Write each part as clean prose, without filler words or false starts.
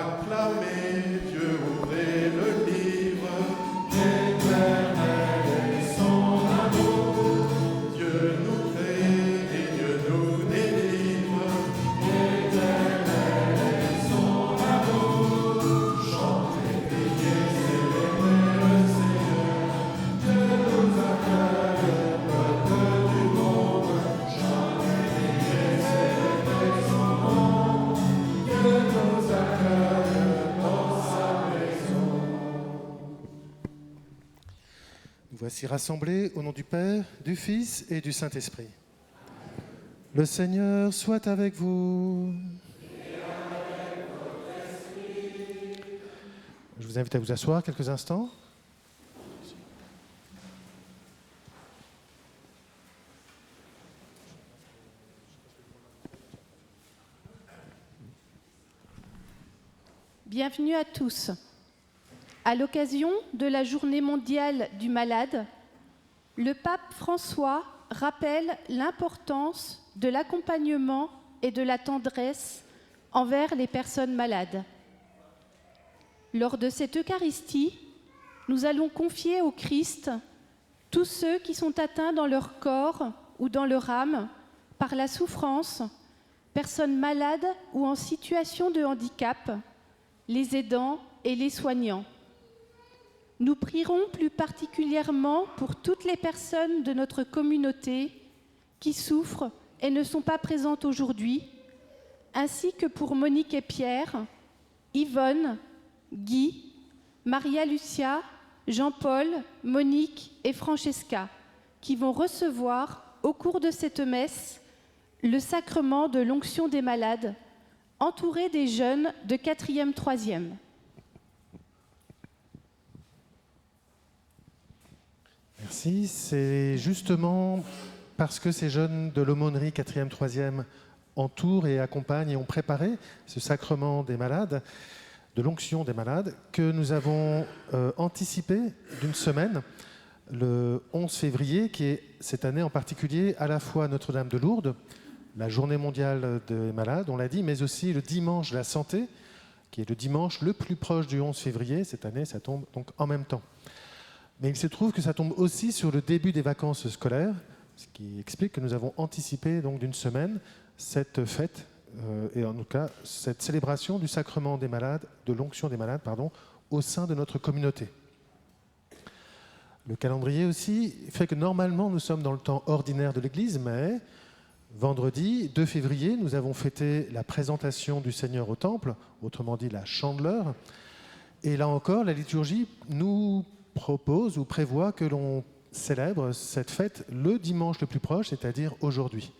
acclamez Dieu, ouvrez le livre. Éternel est son amour. Dieu nous crée et Dieu nous délivre. Éternel est son amour. Chantez, priez, célébrez le Seigneur. Dieu nous accueille, peuple du monde. Chantez, priez, célébrez son nom. Dieu nous accueille dans sa maison. Nous voici rassemblés au nom du Père, du Fils et du Saint-Esprit. Le Seigneur soit avec vous. Je vous invite à vous asseoir quelques instants. Bienvenue à tous. À l'occasion de la Journée mondiale du malade, le pape François rappelle l'importance de l'accompagnement et de la tendresse envers les personnes malades. Lors de cette Eucharistie, nous allons confier au Christ tous ceux qui sont atteints dans leur corps ou dans leur âme par la souffrance, personnes malades ou en situation de handicap, les aidants et les soignants. Nous prierons plus particulièrement pour toutes les personnes de notre communauté qui souffrent et ne sont pas présentes aujourd'hui, ainsi que pour Monique et Pierre, Yvonne, Guy, Maria Lucia, Jean-Paul, Monique et Francesca, qui vont recevoir au cours de cette messe le sacrement de l'onction des malades, entourés des jeunes de 4e, 3e. Merci. C'est justement parce que ces jeunes de l'aumônerie 4e, 3e entourent et accompagnent et ont préparé ce sacrement des malades, de l'onction des malades, que nous avons anticipé d'une semaine, le 11 février, qui est cette année en particulier à la fois Notre-Dame de Lourdes, la journée mondiale des malades, on l'a dit, mais aussi le dimanche de la santé, qui est le dimanche le plus proche du 11 février. Cette année, ça tombe donc en même temps. Mais il se trouve que ça tombe aussi sur le début des vacances scolaires, ce qui explique que nous avons anticipé donc d'une semaine cette fête, et en tout cas cette célébration du sacrement des malades, de l'onction des malades, au sein de notre communauté. Le calendrier aussi fait que normalement nous sommes dans le temps ordinaire de l'Église, mais vendredi 2 février, nous avons fêté la présentation du Seigneur au Temple, autrement dit la Chandeleur, et là encore la liturgie nous propose ou prévoit que l'on célèbre cette fête le dimanche le plus proche, c'est-à-dire aujourd'hui.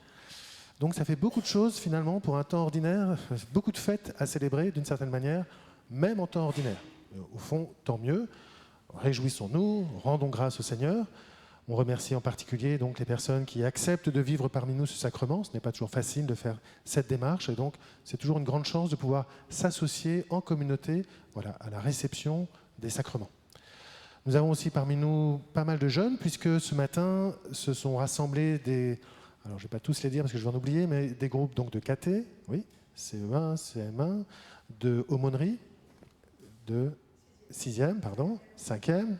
Donc ça fait beaucoup de choses finalement pour un temps ordinaire, beaucoup de fêtes à célébrer d'une certaine manière, même en temps ordinaire. Au fond, tant mieux, réjouissons-nous, rendons grâce au Seigneur. On remercie en particulier donc les personnes qui acceptent de vivre parmi nous ce sacrement. Ce n'est pas toujours facile de faire cette démarche et donc c'est toujours une grande chance de pouvoir s'associer en communauté, à la réception des sacrements. Nous avons aussi parmi nous pas mal de jeunes, puisque ce matin se sont rassemblés des... Alors je ne vais pas tous les dire parce que je vais en oublier, mais des groupes donc, de KT, oui, CE1, CM1, de aumônerie, de 6e, 5e,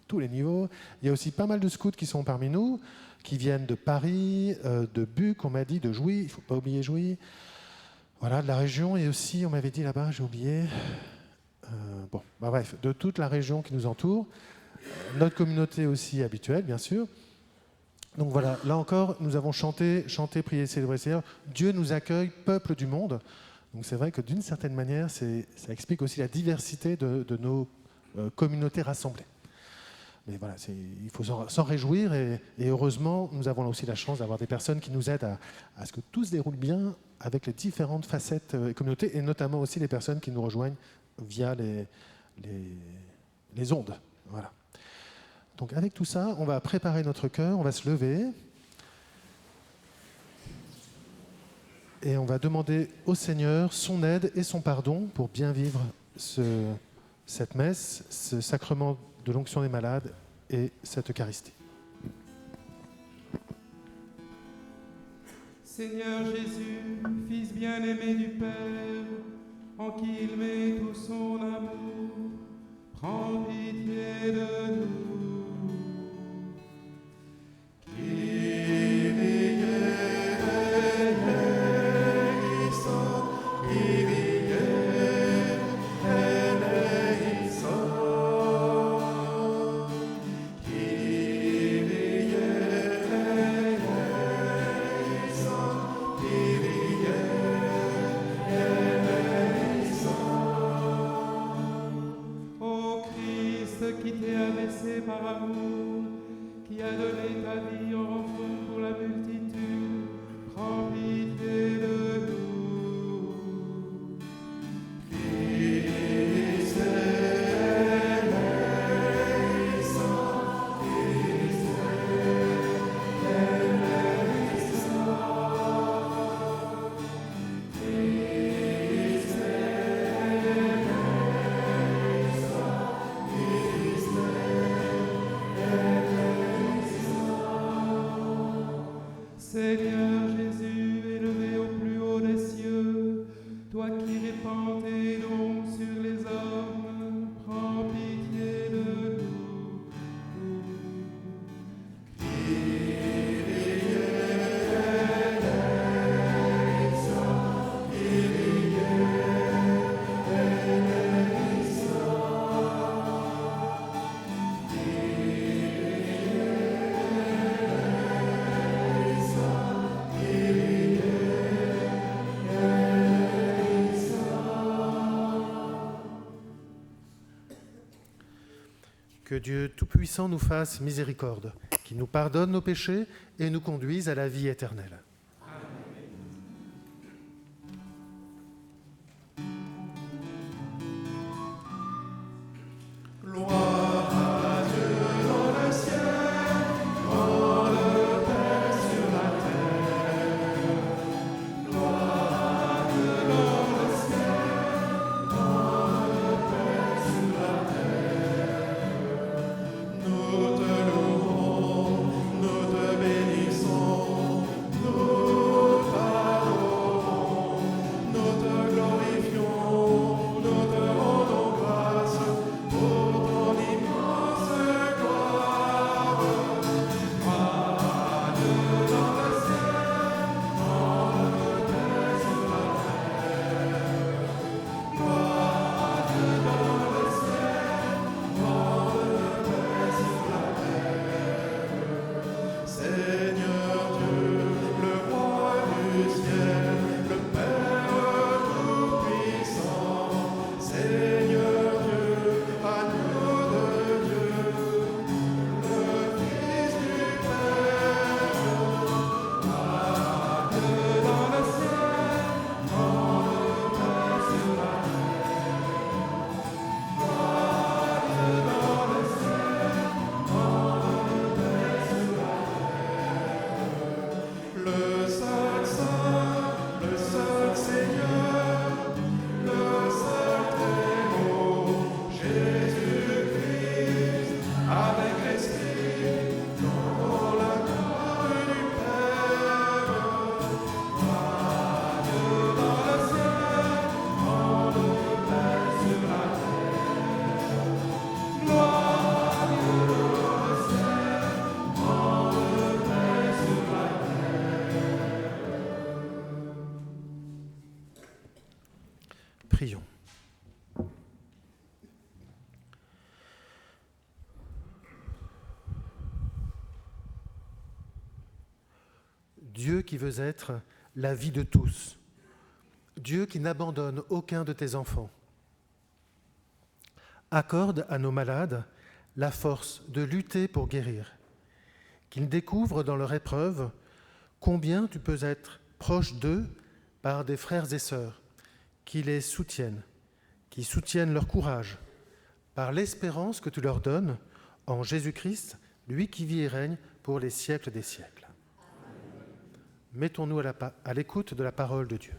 tous les niveaux. Il y a aussi pas mal de scouts qui sont parmi nous, qui viennent de Paris, de Buc, on m'a dit, de Jouy, il ne faut pas oublier Jouy, de la région, et aussi, on m'avait dit là-bas, j'ai oublié... bref, de toute la région qui nous entoure, notre communauté aussi habituelle, bien sûr. Donc voilà, là encore, nous avons chanté, prié, célébré le Seigneur. Dieu nous accueille, peuple du monde. Donc c'est vrai que d'une certaine manière, ça explique aussi la diversité de nos communautés rassemblées. Mais voilà, il faut s'en réjouir et heureusement, nous avons là aussi la chance d'avoir des personnes qui nous aident à ce que tout se déroule bien avec les différentes facettes et communautés, et notamment aussi les personnes qui nous rejoignent via les ondes. Voilà. Donc avec tout ça, on va préparer notre cœur, on va se lever et on va demander au Seigneur son aide et son pardon pour bien vivre cette messe, ce sacrement de l'onction des malades et cette Eucharistie. Seigneur Jésus, Fils bien-aimé du Père, en qui il met tout qui t'es abaissé par amour, qui a donné ta vie en offrant pour la multitude, prends pitié de nous. Seigneur Jésus, élevé au plus haut des cieux, toi qui répands tes dons sur les hommes, prends pitié de nous. Que Dieu Tout-Puissant nous fasse miséricorde, qu'il nous pardonne nos péchés et nous conduise à la vie éternelle. Gloire à Dieu dans le ciel, grande paix sur la terre. Gloire à Dieu dans le ciel, grande paix sur la terre. Nous te louons, nous te bénissons, nous t'adorons, nous te glorifions, nous te rendons grâce pour ton immense gloire. Gloire à Dieu dans le ciel, grande paix sur la terre. Gloire à Dieu dans le ciel, grande paix sur la terre. Seigneur Dieu, le roi du ciel, le Père Tout-Puissant, Seigneur Dieu, agneau de Dieu, le Fils du Père. À Dieu dans le ciel, grande paix sur la terre. À Dieu dans le ciel, grande paix sur la terre. Le seul Saint, le seul Seigneur, le seul très haut, Jésus-Christ, avec l'Esprit, dans la gloire du Père. À Dieu dans le ciel, grande paix sur la terre. Gloire à Dieu dans le ciel, grande paix sur la terre. Prions. Dieu qui veux être la vie de tous, Dieu qui n'abandonne aucun de tes enfants, accorde à nos malades la force de lutter pour guérir, qu'ils découvrent dans leur épreuve combien tu peux être proche d'eux par des frères et sœurs qui les soutiennent, qui soutiennent leur courage, par l'espérance que tu leur donnes en Jésus-Christ, lui qui vit et règne pour les siècles des siècles. Mettons-nous à l'écoute de la parole de Dieu.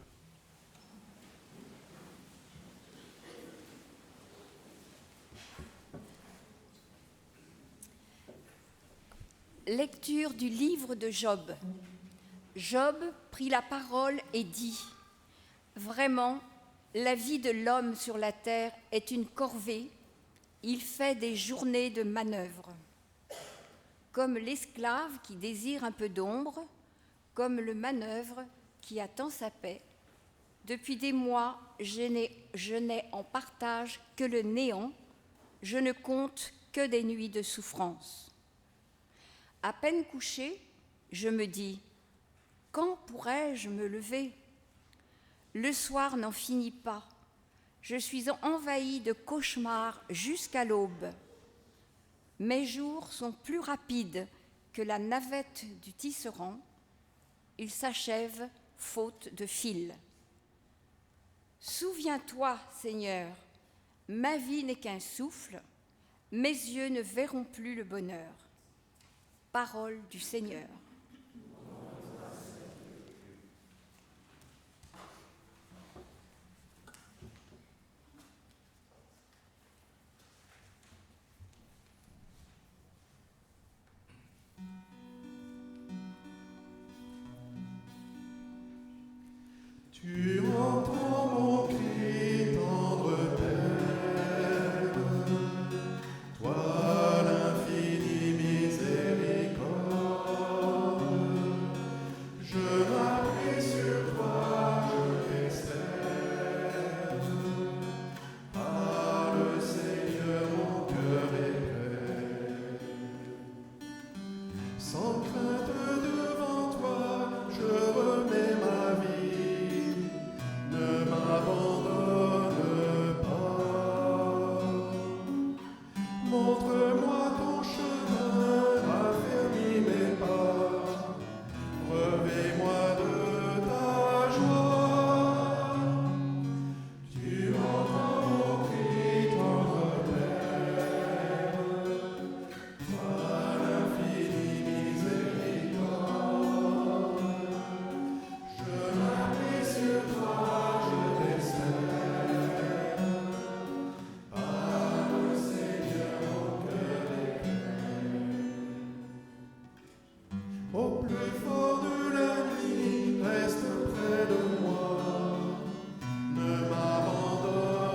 Lecture du livre de Job. Job prit la parole et dit : Vraiment, la vie de l'homme sur la terre est une corvée, il fait des journées de manœuvre. Comme l'esclave qui désire un peu d'ombre, comme le manœuvre qui attend sa paix. Depuis des mois, je n'ai en partage que le néant, je ne compte que des nuits de souffrance. À peine couché, je me dis : quand pourrais-je me lever ? Le soir n'en finit pas. Je suis envahie de cauchemars jusqu'à l'aube. Mes jours sont plus rapides que la navette du tisserand. Ils s'achèvent faute de fil. Souviens-toi, Seigneur, ma vie n'est qu'un souffle, mes yeux ne verront plus le bonheur. Parole du Seigneur. Tu entends mon cri, tendre Père, toi l'infinie miséricorde. Je m'appuie sur toi, je l'espère. Par le Seigneur, mon cœur est prêt. Sans crainte devant toi, je remets ma vie. Ne m'abandonne pas. Montre-moi ton chemin, raffermis mes pas. Revêt-moi de ta joie. Tu entends mon cri, tendre Père. Toi l'infinie miséricorde. Je m'appuie sur toi. Au plus fort de la nuit, reste près de moi, ne m'abandonne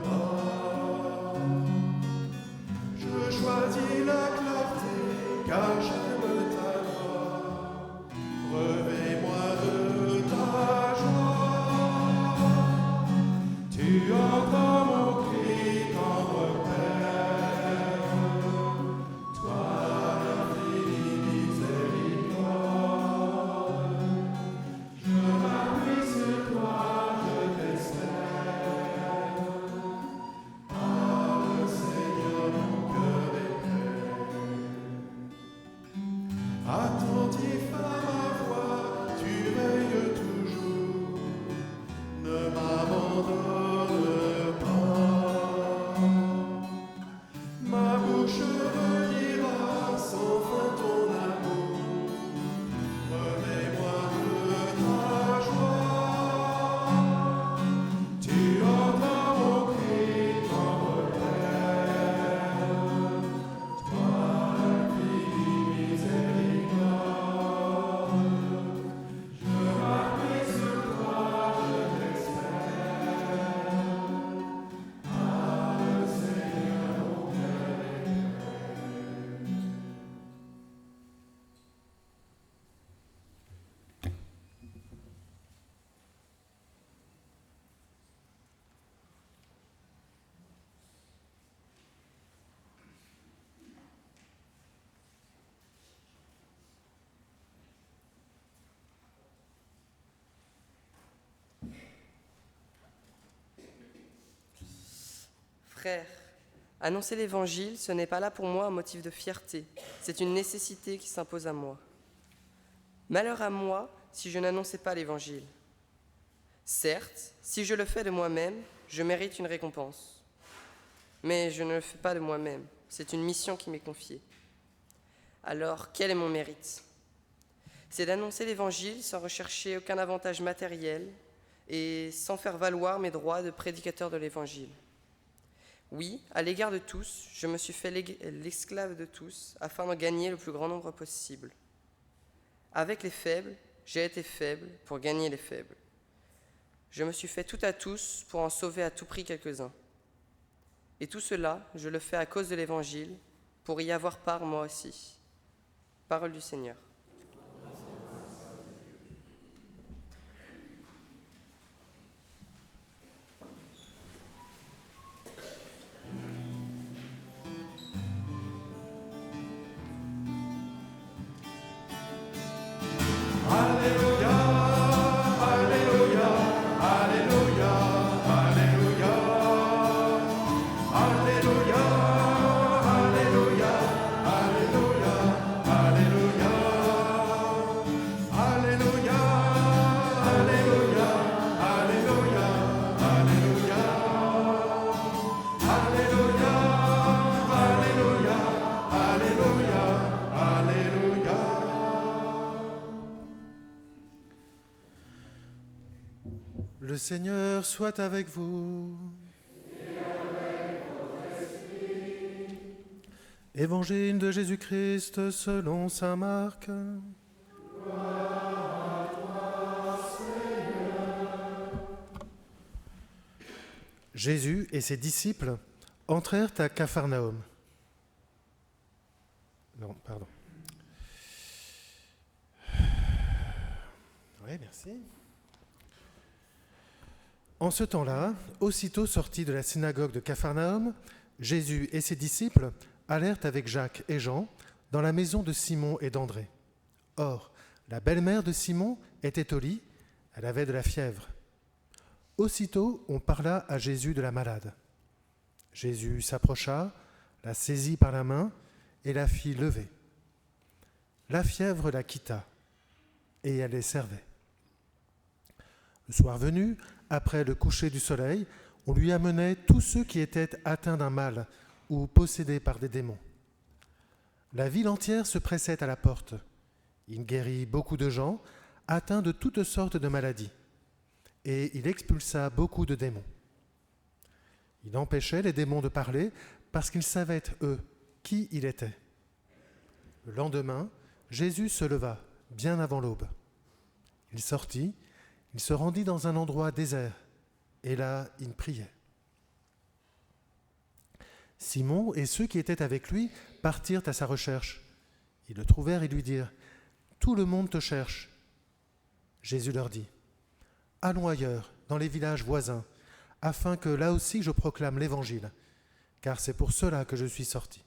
pas. Je choisis la clarté, car j'aime ta voix. Revêt-moi de ta joie. Tu entends mon cri, tendre Père. Toi l'infinie miséricorde. Je m'appuie sur toi, je t'espère. Par le Seigneur, mon cœur est prêt. Attentif à ma voix, tu veilles toujours. Ne m'abandonne pas. Ma bouche redira sans fin ton amour. Remets-moi de ta joie. Tu entends mon cri, tendre Père. Toi l'infinie miséricorde. Je m'appuie sur toi, je t'espère. Par le Seigneur, mon cœur est prêt. Frères, annoncer l'Évangile, ce n'est pas là pour moi un motif de fierté, c'est une nécessité qui s'impose à moi. Malheur à moi si je n'annonçais pas l'Évangile. Certes, si je le fais de moi-même, je mérite une récompense. Mais je ne le fais pas de moi-même, c'est une mission qui m'est confiée. Alors, quel est mon mérite ? C'est d'annoncer l'Évangile sans rechercher aucun avantage matériel et sans faire valoir mes droits de prédicateur de l'Évangile. Oui, à l'égard de tous, je me suis fait l'esclave de tous afin d'en gagner le plus grand nombre possible. Avec les faibles, j'ai été faible pour gagner les faibles. Je me suis fait tout à tous pour en sauver à tout prix quelques-uns. Et tout cela, je le fais à cause de l'Évangile, pour y avoir part moi aussi. Parole du Seigneur. Alléluia, Alléluia, Alléluia, Alléluia, Alléluia, Alléluia. Alléluia, Alléluia, Alléluia, Alléluia. Le Seigneur soit avec vous. Évangile de Jésus-Christ selon saint Marc. Jésus et ses disciples entrèrent à Capharnaüm. Non, pardon. Oui, merci. En ce temps-là, aussitôt sortis de la synagogue de Capharnaüm, Jésus et ses disciples allèrent avec Jacques et Jean dans la maison de Simon et d'André. Or, la belle-mère de Simon était au lit, elle avait de la fièvre. Aussitôt, on parla à Jésus de la malade. Jésus s'approcha, la saisit par la main et la fit lever. La fièvre la quitta et elle les servait. Le soir venu, après le coucher du soleil, on lui amenait tous ceux qui étaient atteints d'un mal ou possédés par des démons. La ville entière se pressait à la porte. Il guérit beaucoup de gens atteints de toutes sortes de maladies. Et il expulsa beaucoup de démons. Il empêchait les démons de parler parce qu'ils savaient, eux, qui il était. Le lendemain, Jésus se leva, bien avant l'aube. Il sortit, il se rendit dans un endroit désert, et là, il priait. Simon et ceux qui étaient avec lui partirent à sa recherche. Ils le trouvèrent et lui dirent « Tout le monde te cherche. » Jésus leur dit « Allons ailleurs, dans les villages voisins, afin que là aussi je proclame l'Évangile, car c'est pour cela que je suis sorti. »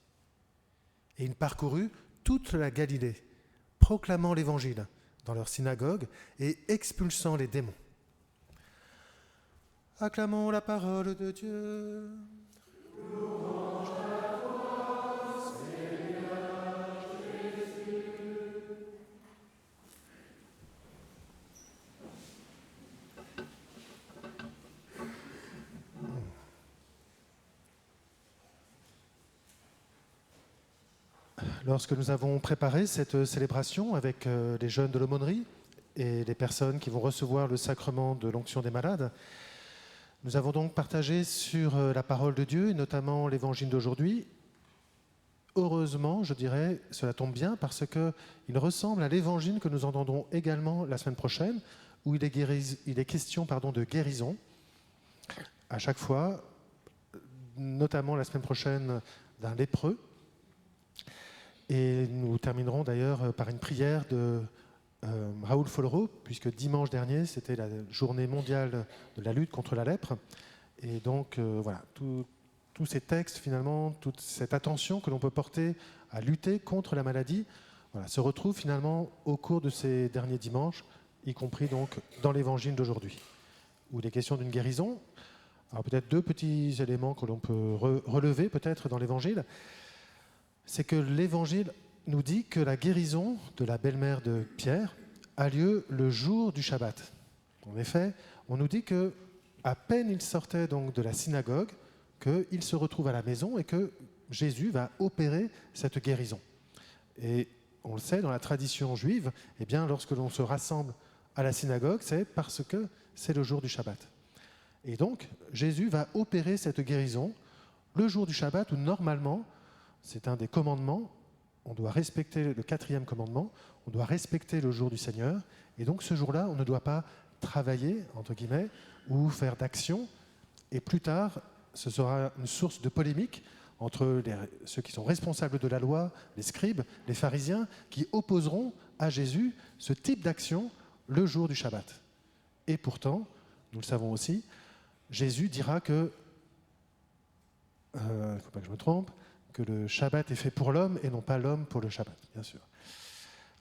Et il parcourut toute la Galilée, proclamant l'Évangile dans leur synagogue et expulsant les démons. Acclamons la parole de Dieu. Lorsque nous avons préparé cette célébration avec les jeunes de l'aumônerie et les personnes qui vont recevoir le sacrement de l'onction des malades, nous avons donc partagé sur la parole de Dieu, et notamment l'évangile d'aujourd'hui. Heureusement, je dirais, cela tombe bien, parce qu'il ressemble à l'évangile que nous entendrons également la semaine prochaine, où il est question de guérison. À chaque fois, notamment la semaine prochaine, d'un lépreux. Et nous terminerons d'ailleurs par une prière de Raoul Follereau, puisque dimanche dernier, c'était la journée mondiale de la lutte contre la lèpre. Et donc, voilà, tous ces textes, finalement, toute cette attention que l'on peut porter à lutter contre la maladie, voilà, se retrouve finalement au cours de ces derniers dimanches, y compris donc dans l'évangile d'aujourd'hui, où il est question d'une guérison. Alors peut-être deux petits éléments que l'on peut relever peut-être dans l'évangile. C'est que l'Évangile nous dit que la guérison de la belle-mère de Pierre a lieu le jour du Shabbat. En effet, on nous dit que à peine il sortait donc de la synagogue, qu'il se retrouve à la maison et que Jésus va opérer cette guérison. Et on le sait, dans la tradition juive, eh bien, lorsque l'on se rassemble à la synagogue, c'est parce que c'est le jour du Shabbat. Et donc, Jésus va opérer cette guérison le jour du Shabbat où normalement, c'est un des commandements, on doit respecter le 4e commandement, on doit respecter le jour du Seigneur, et donc ce jour-là, on ne doit pas travailler, entre guillemets, ou faire d'action, et plus tard, ce sera une source de polémique entre ceux qui sont responsables de la loi, les scribes, les pharisiens, qui opposeront à Jésus ce type d'action le jour du Shabbat. Et pourtant, nous le savons aussi, Jésus dira que, il ne faut pas que je me trompe, que le Shabbat est fait pour l'homme et non pas l'homme pour le Shabbat, bien sûr.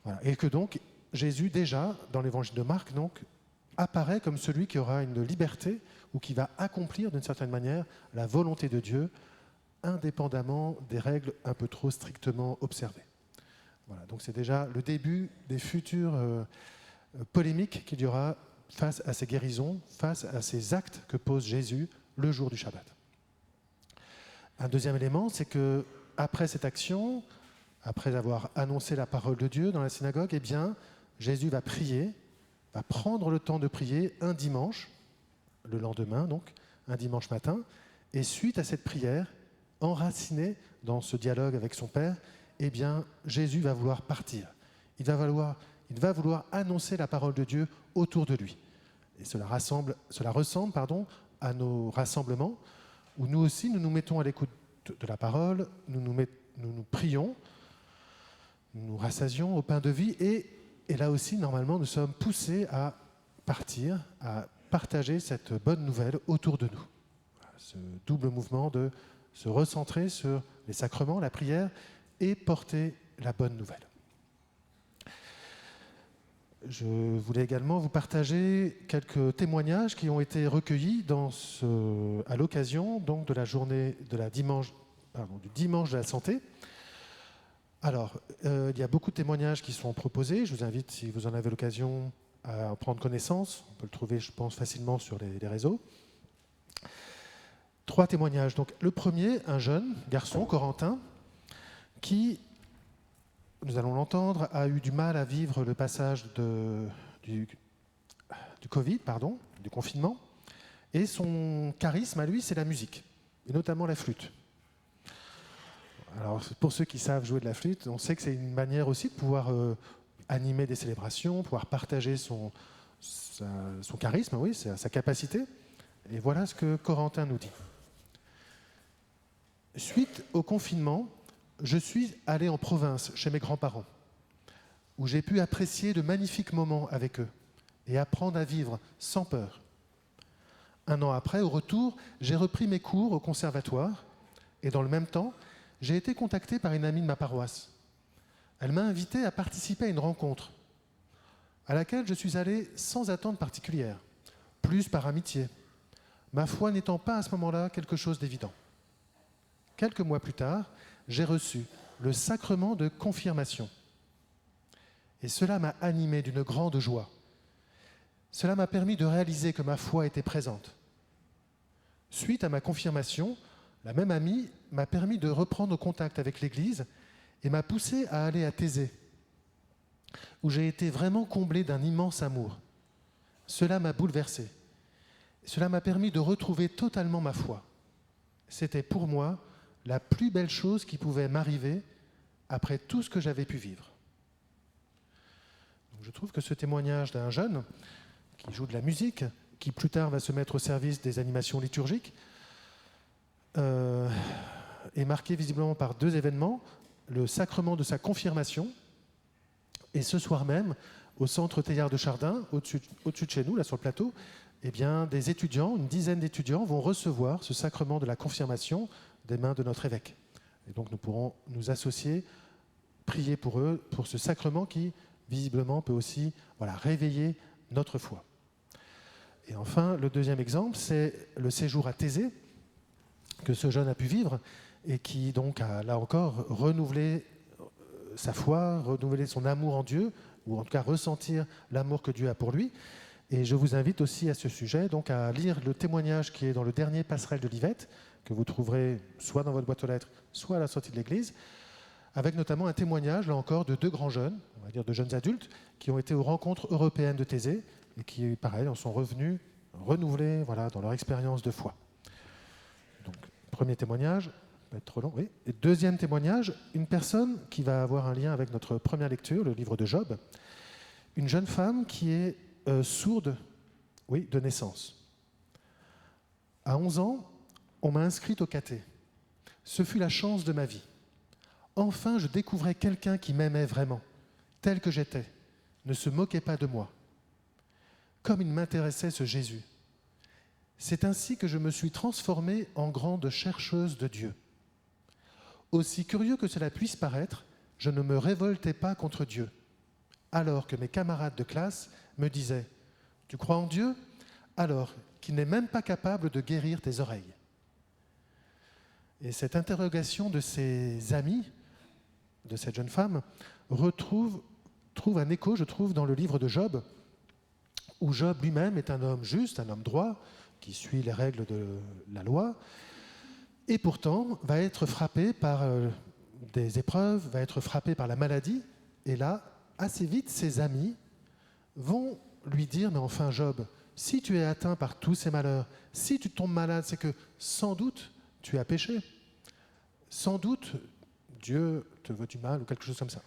Voilà. Et que donc, Jésus, déjà, dans l'évangile de Marc, donc, apparaît comme celui qui aura une liberté ou qui va accomplir d'une certaine manière la volonté de Dieu, indépendamment des règles un peu trop strictement observées. Voilà. Donc c'est déjà le début des futures polémiques qu'il y aura face à ces guérisons, face à ces actes que pose Jésus le jour du Shabbat. Un deuxième élément, c'est que après cette action, après avoir annoncé la parole de Dieu dans la synagogue, eh bien, Jésus va prier, va prendre le temps de prier un dimanche, le lendemain donc, un dimanche matin, et suite à cette prière, enraciné dans ce dialogue avec son Père, eh bien, Jésus va vouloir partir. Il va vouloir annoncer la parole de Dieu autour de lui. Et cela ressemble à nos rassemblements, où nous aussi, nous nous mettons à l'écoute de la parole, nous prions, nous nous rassasions au pain de vie, et là aussi, normalement, nous sommes poussés à partir, à partager cette bonne nouvelle autour de nous. Ce double mouvement de se recentrer sur les sacrements, la prière, et porter la bonne nouvelle. Je voulais également vous partager quelques témoignages qui ont été recueillis à l'occasion donc, de la journée du dimanche de la santé. Alors, il y a beaucoup de témoignages qui sont proposés. Je vous invite, si vous en avez l'occasion, à en prendre connaissance. On peut le trouver, je pense, facilement sur les réseaux. 3 témoignages. Donc, le premier, un jeune garçon, Corentin, qui, nous allons l'entendre, a eu du mal à vivre le passage du Covid, du confinement. Et son charisme à lui, c'est la musique, et notamment la flûte. Alors, pour ceux qui savent jouer de la flûte, on sait que c'est une manière aussi de pouvoir animer des célébrations, pouvoir partager son charisme, oui, sa capacité. Et voilà ce que Corentin nous dit. Suite au confinement, je suis allé en province chez mes grands-parents, où j'ai pu apprécier de magnifiques moments avec eux et apprendre à vivre sans peur. 1 an après, au retour, j'ai repris mes cours au conservatoire et dans le même temps, j'ai été contacté par une amie de ma paroisse. Elle m'a invité à participer à une rencontre à laquelle je suis allé sans attente particulière, plus par amitié, ma foi n'étant pas à ce moment-là quelque chose d'évident. Quelques mois plus tard, j'ai reçu le sacrement de confirmation. Et cela m'a animé d'une grande joie. Cela m'a permis de réaliser que ma foi était présente. Suite à ma confirmation, la même amie m'a permis de reprendre contact avec l'Église et m'a poussé à aller à Thésée, où j'ai été vraiment comblé d'un immense amour. Cela m'a bouleversé. Cela m'a permis de retrouver totalement ma foi. C'était pour moi la plus belle chose qui pouvait m'arriver après tout ce que j'avais pu vivre. Donc je trouve que ce témoignage d'un jeune qui joue de la musique, qui plus tard va se mettre au service des animations liturgiques, est marqué visiblement par 2 événements, le sacrement de sa confirmation, et ce soir même, au centre Théillard de Chardin, au-dessus de chez nous, là sur le plateau, eh bien, des étudiants, une dizaine d'étudiants vont recevoir ce sacrement de la confirmation des mains de notre évêque. Et donc nous pourrons nous associer, prier pour eux, pour ce sacrement qui, visiblement, peut aussi réveiller notre foi. Et enfin, le deuxième exemple, c'est le séjour à Thésée que ce jeune a pu vivre et qui donc a, là encore, renouvelé sa foi, renouvelé son amour en Dieu, ou en tout cas ressentir l'amour que Dieu a pour lui. Et je vous invite aussi à ce sujet donc à lire le témoignage qui est dans le dernier Passerelle de l'Yvette, que vous trouverez soit dans votre boîte aux lettres, soit à la sortie de l'église, avec notamment un témoignage, là encore, de 2 grands jeunes, on va dire de jeunes adultes, qui ont été aux rencontres européennes de Thésée et qui, pareil, en sont revenus renouvelés dans leur expérience de foi. Donc, premier témoignage, va être trop long, oui. Et deuxième témoignage, une personne qui va avoir un lien avec notre première lecture, le livre de Job, une jeune femme qui est sourde, oui, de naissance. À 11 ans, on m'a inscrite au caté. Ce fut la chance de ma vie. Enfin, je découvrais quelqu'un qui m'aimait vraiment, tel que j'étais, ne se moquait pas de moi. Comme il m'intéressait ce Jésus. C'est ainsi que je me suis transformée en grande chercheuse de Dieu. Aussi curieux que cela puisse paraître, je ne me révoltais pas contre Dieu, alors que mes camarades de classe me disaient « Tu crois en Dieu ? Alors qu'il n'est même pas capable de guérir tes oreilles. » Et cette interrogation de ses amis, de cette jeune femme, trouve un écho, je trouve, dans le livre de Job, où Job lui-même est un homme juste, un homme droit, qui suit les règles de la loi, et pourtant va être frappé par des épreuves, va être frappé par la maladie. Et là, assez vite, ses amis vont lui dire, mais enfin Job, si tu es atteint par tous ces malheurs, si tu tombes malade, c'est que sans doute tu as péché. Sans doute Dieu te veut du mal ou quelque chose comme ça.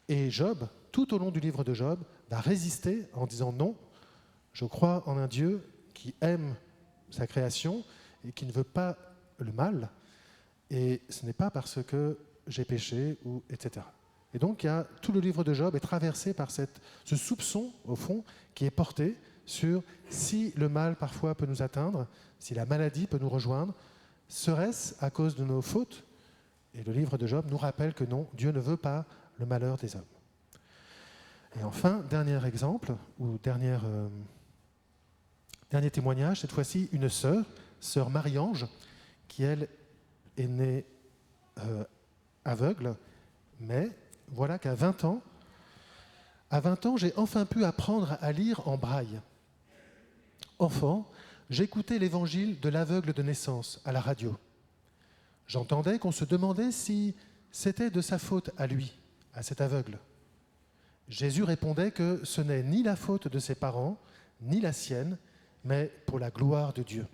Et Job, tout au long du livre de Job, va résister en disant non, je crois en un Dieu qui aime sa création et qui ne veut pas le mal, et ce n'est pas parce que j'ai péché, ou etc. Et donc, tout le livre de Job est traversé par ce soupçon, au fond, qui est porté sur si le mal parfois peut nous atteindre, si la maladie peut nous rejoindre, serait-ce à cause de nos fautes? Et le livre de Job nous rappelle que non, Dieu ne veut pas le malheur des hommes. Et enfin, dernier exemple, ou dernier témoignage, cette fois-ci une sœur Marie-Ange, qui elle est née aveugle, mais voilà qu'à 20 ans, j'ai enfin pu apprendre à lire en braille. Enfant, j'écoutais l'évangile de l'aveugle de naissance à la radio. J'entendais qu'on se demandait si c'était de sa faute à lui, à cet aveugle. Jésus répondait que ce n'est ni la faute de ses parents, ni la sienne, mais pour la gloire de Dieu.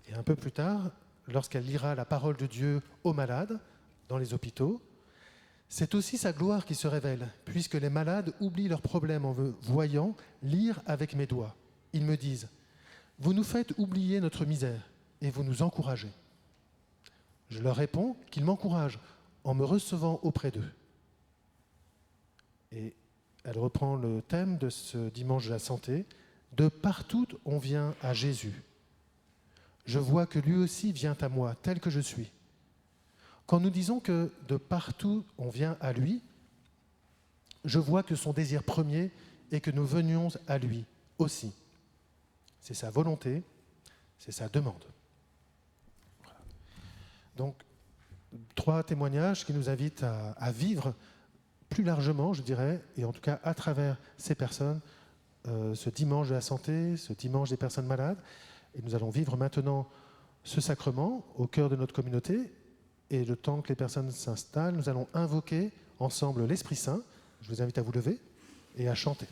Et un peu plus tard, lorsqu'elle lira la parole de Dieu aux malades, dans les hôpitaux, c'est aussi sa gloire qui se révèle, puisque les malades oublient leurs problèmes en me voyant lire avec mes doigts. Ils me disent « Vous nous faites oublier notre misère et vous nous encouragez. » Je leur réponds qu'ils m'encouragent en me recevant auprès d'eux. Et elle reprend le thème de ce dimanche de la santé. De partout on vient à Jésus. Je vois que lui aussi vient à moi, tel que je suis. Quand nous disons que de partout on vient à lui, je vois que son désir premier est que nous venions à lui aussi. C'est sa volonté, c'est sa demande. Voilà. Donc, 3 témoignages qui nous invitent à vivre plus largement, je dirais, et en tout cas à travers ces personnes, ce dimanche de la santé, ce dimanche des personnes malades. Et nous allons vivre maintenant ce sacrement au cœur de notre communauté. Et le temps que les personnes s'installent, nous allons invoquer ensemble l'Esprit Saint. Je vous invite à vous lever et à chanter.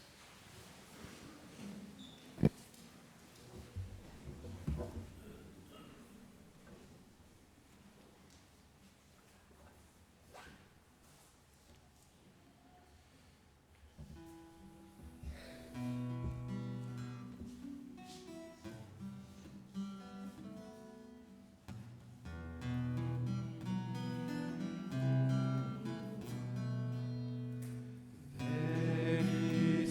Veni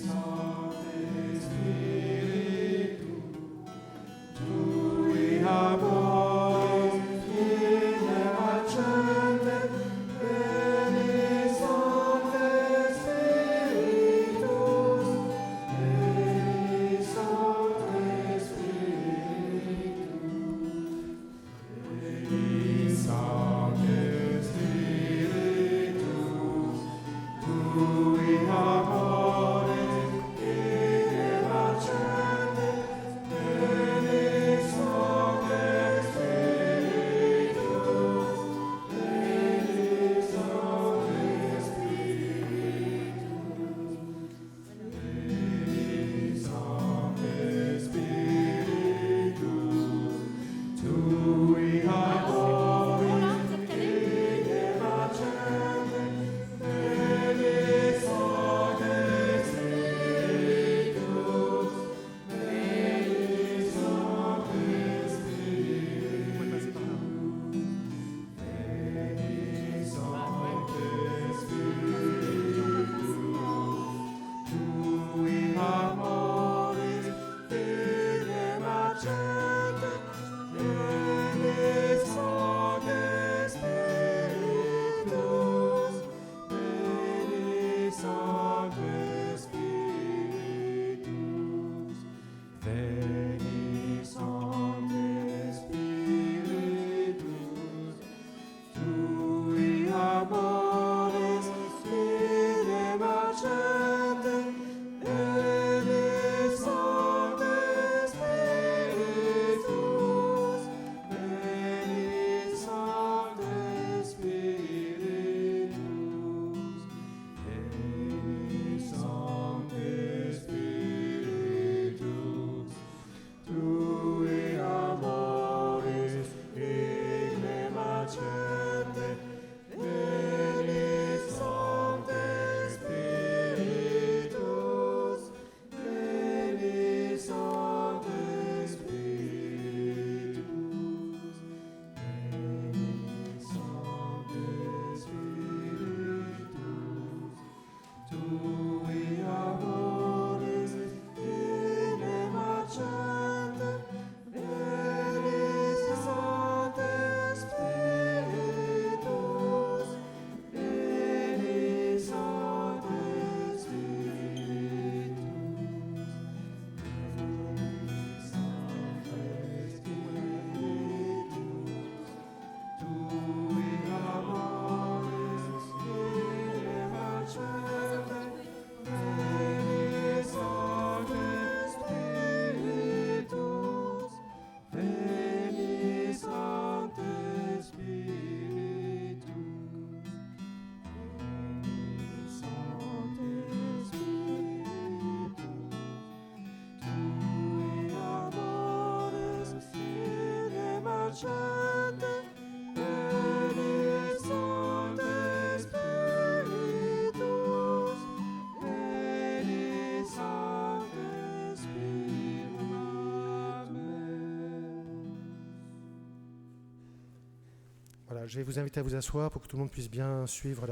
Voilà, je vais vous inviter à vous asseoir pour que tout le monde puisse bien suivre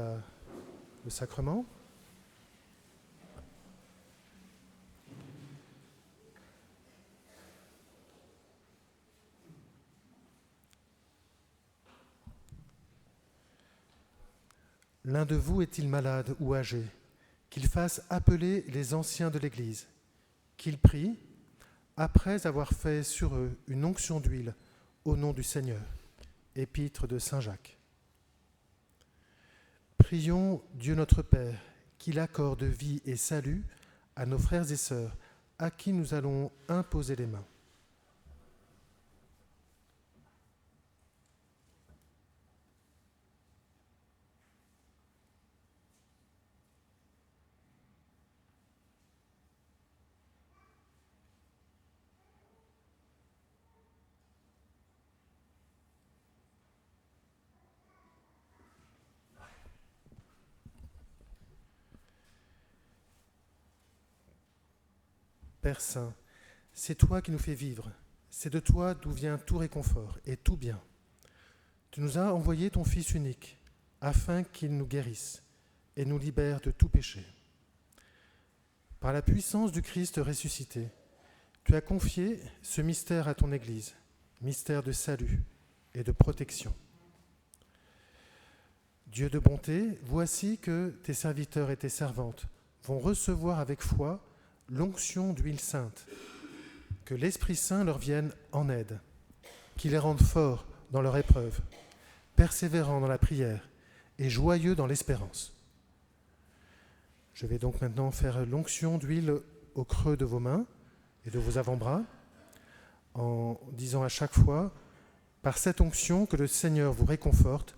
le sacrement. L'un de vous est-il malade ou âgé? Qu'il fasse appeler les anciens de l'Église, qu'il prie, après avoir fait sur eux une onction d'huile au nom du Seigneur. Épître de Saint Jacques. Prions Dieu notre Père, qu'il accorde vie et salut à nos frères et sœurs, à qui nous allons imposer les mains. Père Saint, c'est toi qui nous fais vivre, c'est de toi d'où vient tout réconfort et tout bien. Tu nous as envoyé ton Fils unique, afin qu'il nous guérisse et nous libère de tout péché. Par la puissance du Christ ressuscité, tu as confié ce mystère à ton Église, mystère de salut et de protection. Dieu de bonté, voici que tes serviteurs et tes servantes vont recevoir avec foi l'onction d'huile sainte, que l'Esprit Saint leur vienne en aide, qu'il les rende forts dans leur épreuve, persévérants dans la prière et joyeux dans l'espérance. Je vais donc maintenant faire l'onction d'huile au creux de vos mains et de vos avant-bras, en disant à chaque fois, par cette onction, que le Seigneur vous réconforte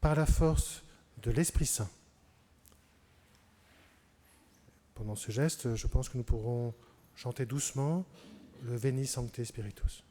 par la force de l'Esprit Saint. Pendant ce geste, je pense que nous pourrons chanter doucement le Veni Sancte Spiritus.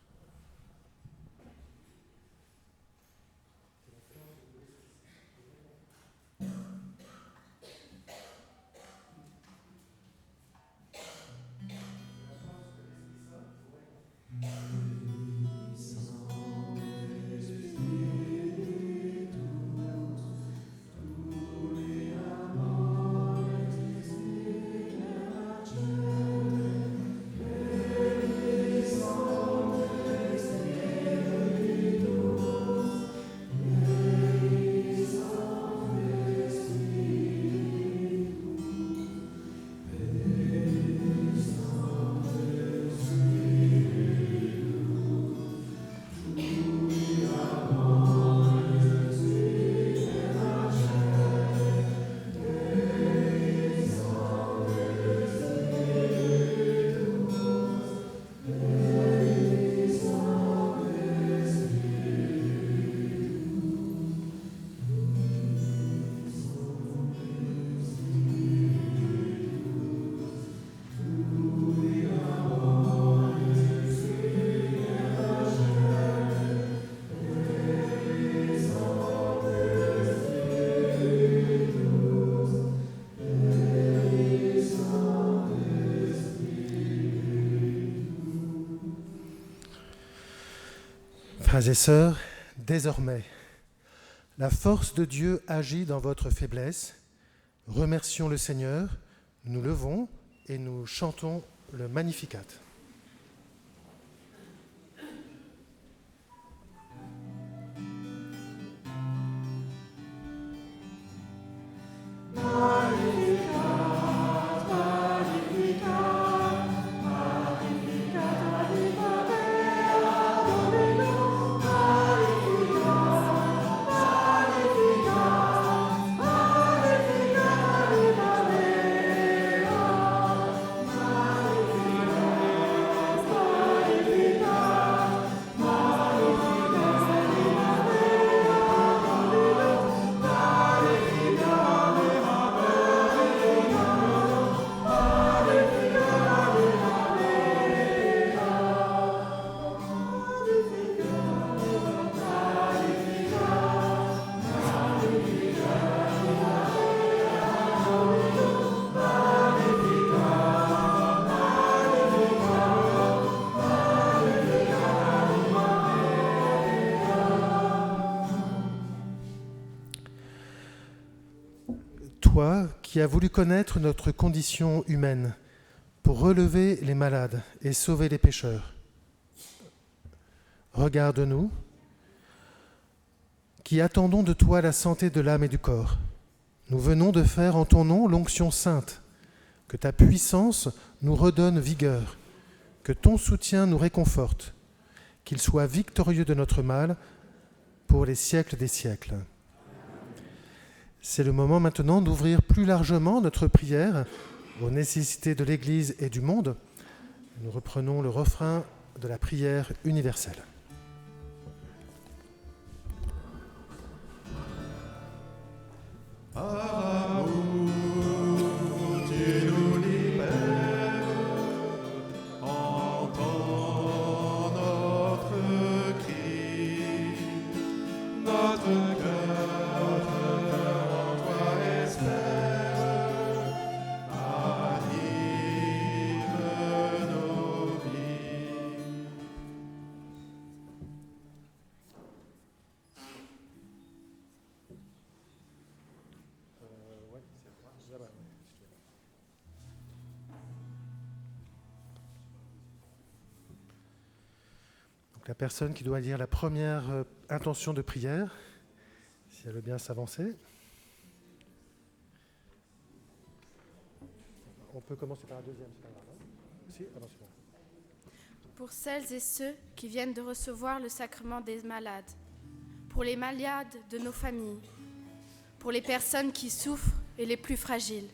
Frères et sœurs, désormais, la force de Dieu agit dans votre faiblesse. Remercions le Seigneur, nous levons et nous chantons le Magnificat. Magnificat, toi qui as voulu connaître notre condition humaine pour relever les malades et sauver les pécheurs, regarde-nous, qui attendons de toi la santé de l'âme et du corps. Nous venons de faire en ton nom l'onction sainte. Que ta puissance nous redonne vigueur, que ton soutien nous réconforte, qu'il soit victorieux de notre mal pour les siècles des siècles. C'est le moment maintenant d'ouvrir plus largement notre prière aux nécessités de l'Église et du monde. Nous reprenons le refrain de la prière universelle. Par amour, tu nous libères, entends notre cri, notre cœur en toi espère, anime nos vies. Donc la personne qui doit dire la première intention de prière, si elle veut bien s'avancer. On peut commencer par la deuxième, c'est pas grave. Hein? Si, avancez. Pour celles et ceux qui viennent de recevoir le sacrement des malades, pour les malades de nos familles, pour les personnes qui souffrent et les plus fragiles.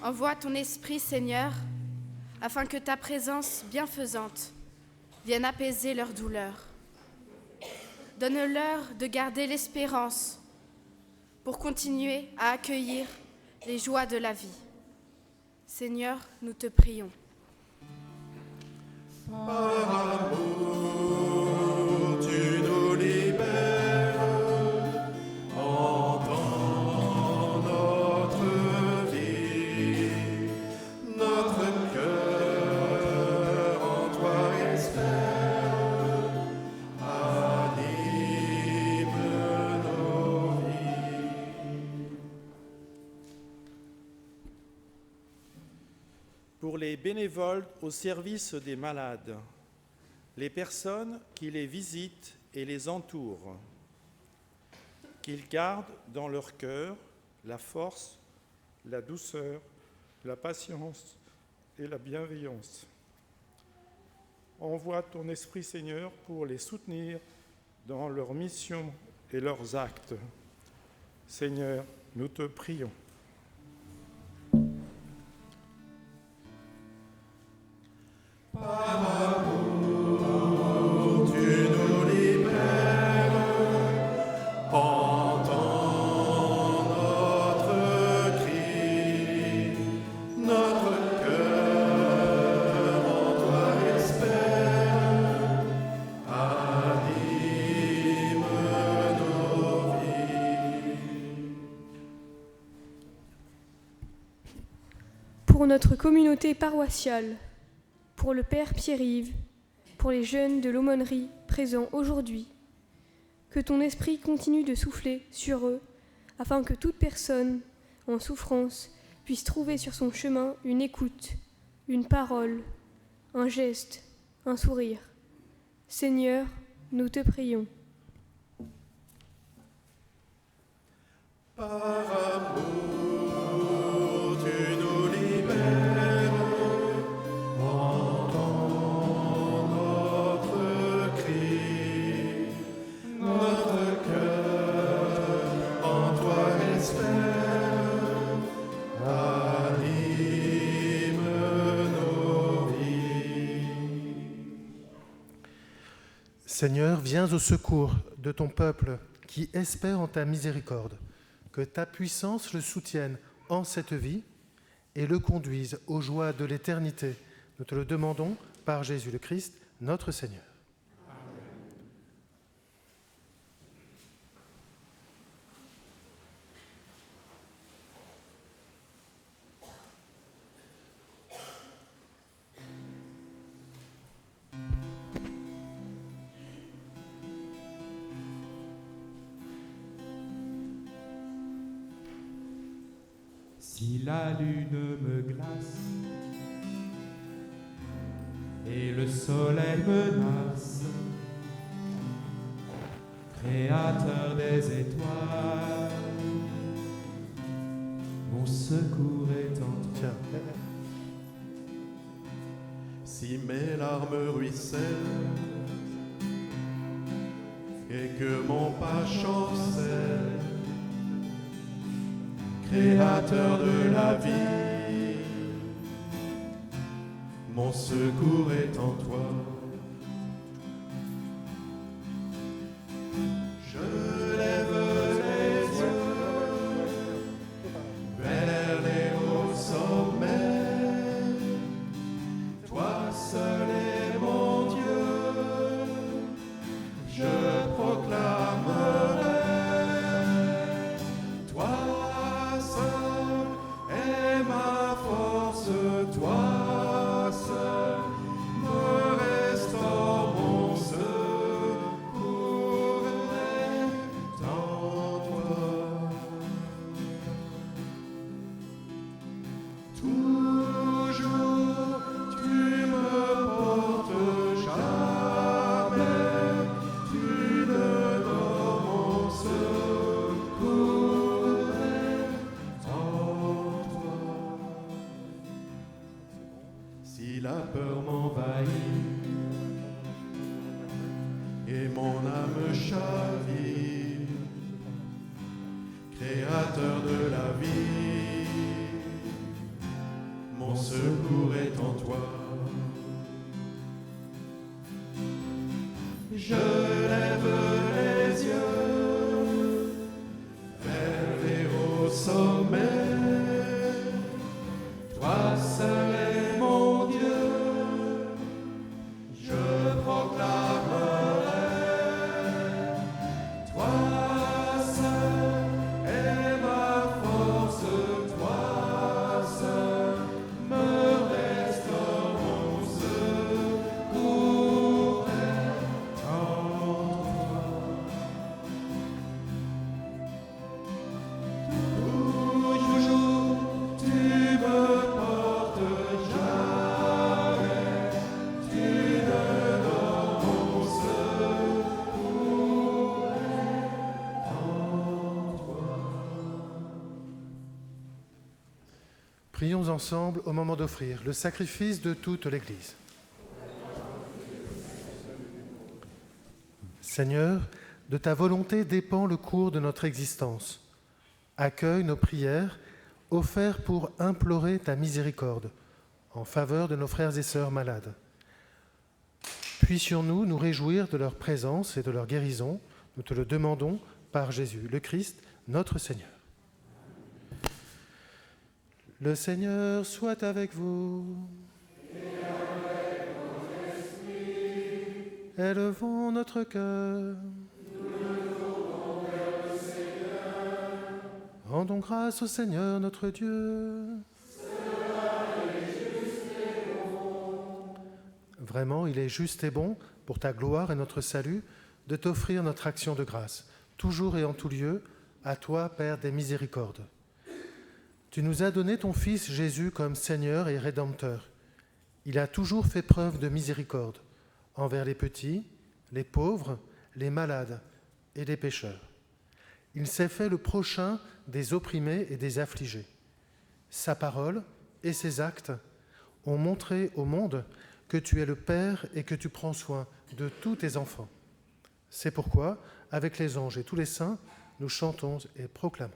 Envoie ton esprit, Seigneur, afin que ta présence bienfaisante vienne apaiser leurs douleurs. Donne-leur de garder l'espérance pour continuer à accueillir les joies de la vie. Seigneur, nous te prions. Par amour, tu nous libères, entends notre vie, notre cœur en toi espère, anime nos vies. Pour les bénévoles au service des malades, les personnes qui les visitent et les entourent, qu'ils gardent dans leur cœur la force, la douceur, la patience et la bienveillance. Envoie ton Esprit, Seigneur, pour les soutenir dans leur mission et leurs actes. Seigneur, nous te prions. Par amour, tu nous libères, entends notre cri, notre cœur en toi espère, anime nos vies. Pour notre communauté paroissiale, pour le Père Pierre-Yves, pour les jeunes de l'aumônerie présents aujourd'hui, que ton esprit continue de souffler sur eux, afin que toute personne en souffrance puisse trouver sur son chemin une écoute, une parole, un geste, un sourire. Seigneur, nous te prions. Par amour, tu nous libères, entends notre cri, notre cœur en toi espère, anime nos vies. Seigneur, viens au secours de ton peuple qui espère en ta miséricorde. Que ta puissance le soutienne en cette vie et le conduise aux joies de l'éternité. Nous te le demandons par Jésus le Christ, notre Seigneur. Si la lune me glace et le soleil menace, Créateur des étoiles, mon secours est en toi. Tiens. Si mes larmes ruissellent et que mon pas chancelle, Créateur de la vie, mon secours est en toi. Je lève les yeux vers les hauts sommets. Toi seul est mon Dieu, je proclamerai. Toi seul est ma force, toi seul me restaure mon secours est en toi. Toujours tu me portes, jamais tu ne dors, mon secours est en toi. Si la peur m'envahit et mon âme chavire, Créateur de la vie, mon secours est en toi. Je lève les yeux vers les hauts sommets. Toi seul est mon Dieu, je proclamerai. Toi seul est ma force, toi seul me restaure, mon secours est en toi. Toujours tu me portes, jamais tu ne dors, mon secours est en toi. Prions ensemble au moment d'offrir le sacrifice de toute l'Église. Seigneur, de ta volonté dépend le cours de notre existence. Accueille nos prières, offertes pour implorer ta miséricorde en faveur de nos frères et sœurs malades. Puissions-nous nous réjouir de leur présence et de leur guérison. Nous te le demandons par Jésus, le Christ, notre Seigneur. Le Seigneur soit avec vous. Et avec ton esprit. Élevons notre cœur. Rendons grâce au Seigneur notre Dieu. Vraiment, il est juste et bon, pour ta gloire et notre salut, de t'offrir notre action de grâce, toujours et en tout lieu, à toi, Père des miséricordes. Tu nous as donné ton Fils Jésus comme Seigneur et Rédempteur. Il a toujours fait preuve de miséricorde envers les petits, les pauvres, les malades et les pécheurs. Il s'est fait le prochain des opprimés et des affligés. Sa parole et ses actes ont montré au monde que tu es le Père et que tu prends soin de tous tes enfants. C'est pourquoi, avec les anges et tous les saints, nous chantons et proclamons.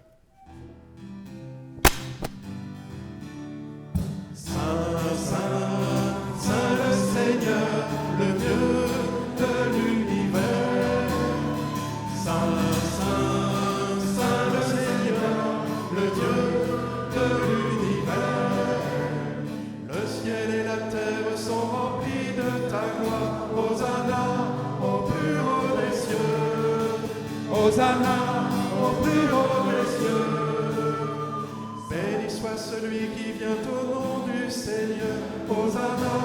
Saint, Saint, Saint le Seigneur, le Dieu de l'univers. Saint, Saint, Saint le Seigneur, le Dieu de l'univers. Le ciel et la terre sont remplis de ta gloire. Hosanna au plus haut des cieux. Hosanna au plus haut des cieux. Béni soit celui qui vient au nom du Seigneur. Hosanna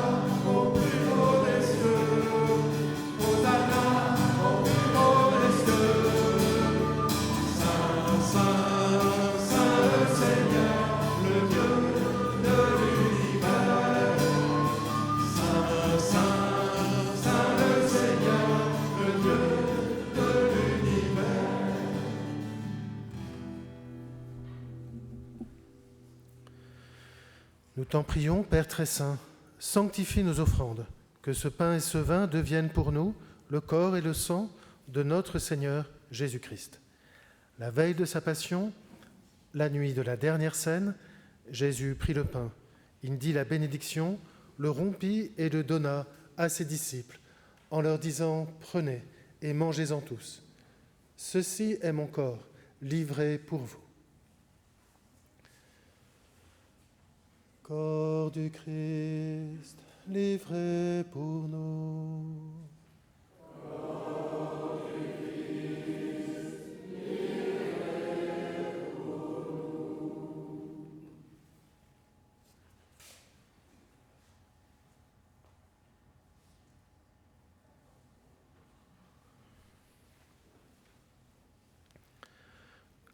au plus haut des cieux. Hosanna au plus haut des cieux. Saint, Saint, Saint le Seigneur, le t'en prions, Père très saint, sanctifie nos offrandes, que ce pain et ce vin deviennent pour nous le corps et le sang de notre Seigneur Jésus-Christ. La veille de sa passion, la nuit de la dernière scène, Jésus prit le pain, il dit la bénédiction, le rompit et le donna à ses disciples, en leur disant « Prenez et mangez-en tous. Ceci est mon corps, livré pour vous. » Corps du Christ, livré pour nous.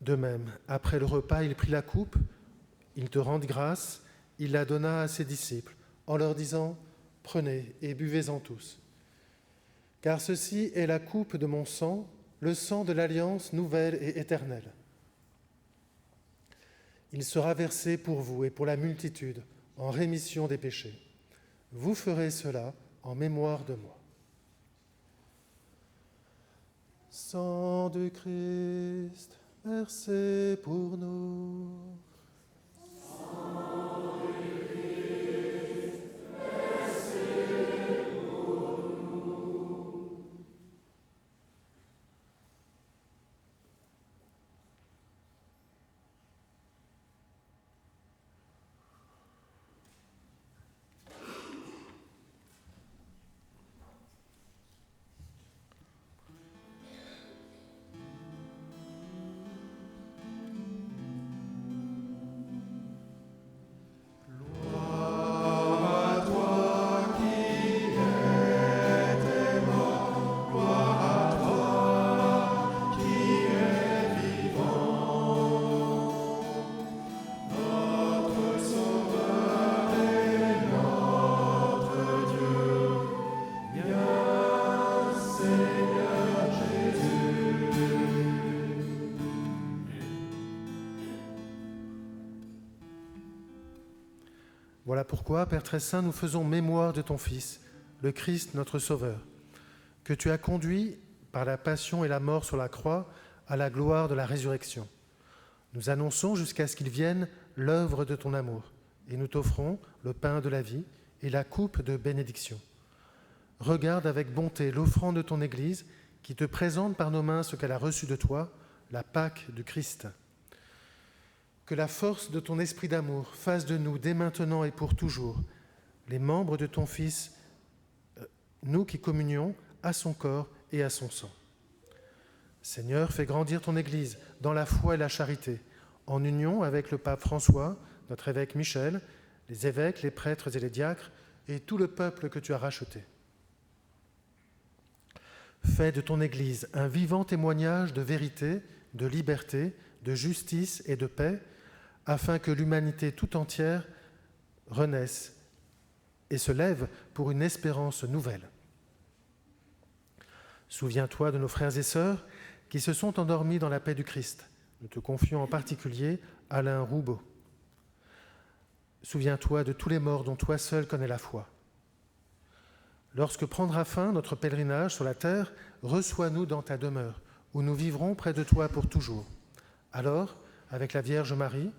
De même, après le repas, il prit la coupe, il te rendit grâce, il la donna à ses disciples, en leur disant « Prenez et buvez-en tous. Car ceci est la coupe de mon sang, le sang de l'alliance nouvelle et éternelle. Il sera versé pour vous et pour la multitude, en rémission des péchés. Vous ferez cela en mémoire de moi. » Sang du Christ, versé pour nous. Voilà pourquoi, Père très saint, nous faisons mémoire de ton Fils, le Christ, notre Sauveur, que tu as conduit par la passion et la mort sur la croix à la gloire de la résurrection. Nous annonçons jusqu'à ce qu'il vienne l'œuvre de ton amour, et nous t'offrons le pain de la vie et la coupe de bénédiction. Regarde avec bonté l'offrande de ton Église qui te présente par nos mains ce qu'elle a reçu de toi, la Pâque du Christ. Que la force de ton esprit d'amour fasse de nous, dès maintenant et pour toujours, les membres de ton Fils, nous qui communions à son corps et à son sang. Seigneur, fais grandir ton Église dans la foi et la charité, en union avec le pape François, notre évêque Michel, les évêques, les prêtres et les diacres, et tout le peuple que tu as racheté. Fais de ton Église un vivant témoignage de vérité, de liberté, de justice et de paix, afin que l'humanité tout entière renaisse et se lève pour une espérance nouvelle. Souviens-toi de nos frères et sœurs qui se sont endormis dans la paix du Christ. Nous te confions en particulier Alain Roubaud. Souviens-toi de tous les morts dont toi seul connais la foi. Lorsque prendra fin notre pèlerinage sur la terre, reçois-nous dans ta demeure, où nous vivrons près de toi pour toujours. Alors, avec la Vierge Marie,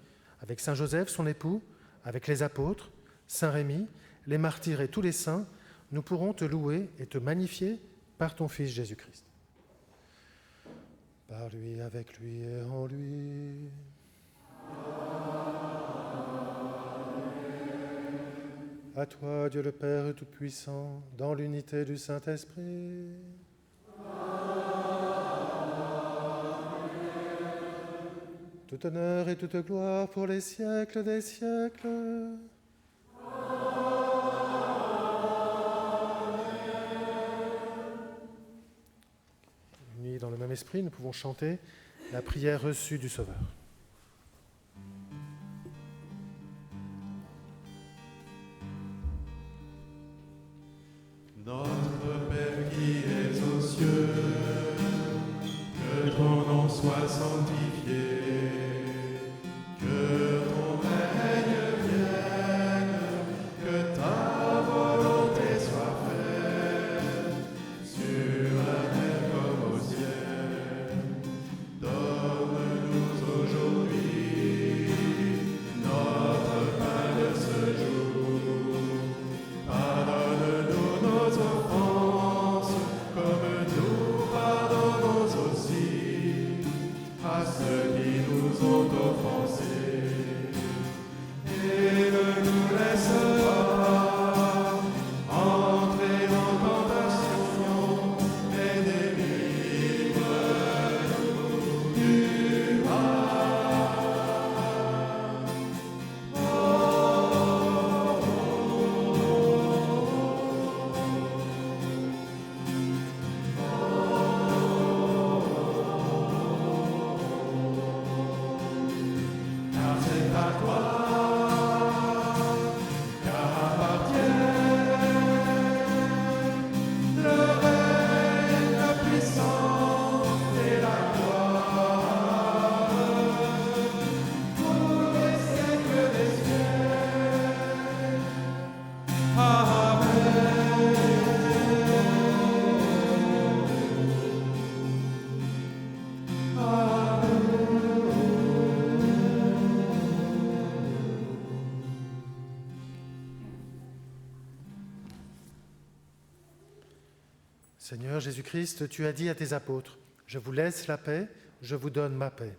avec Saint Joseph, son époux, avec les apôtres, Saint Rémy, les martyrs et tous les saints, nous pourrons te louer et te magnifier par ton Fils Jésus-Christ. Par lui, avec lui et en lui. À toi, Dieu le Père Tout-Puissant, dans l'unité du Saint-Esprit. Tout honneur et toute gloire pour les siècles des siècles. Unis dans le même esprit, nous pouvons chanter la prière reçue du Sauveur. Notre Père qui es aux cieux, que ton nom soit sanctifié, que ton règne vienne, Seigneur Jésus-Christ, tu as dit à tes apôtres, « Je vous laisse la paix, je vous donne ma paix. »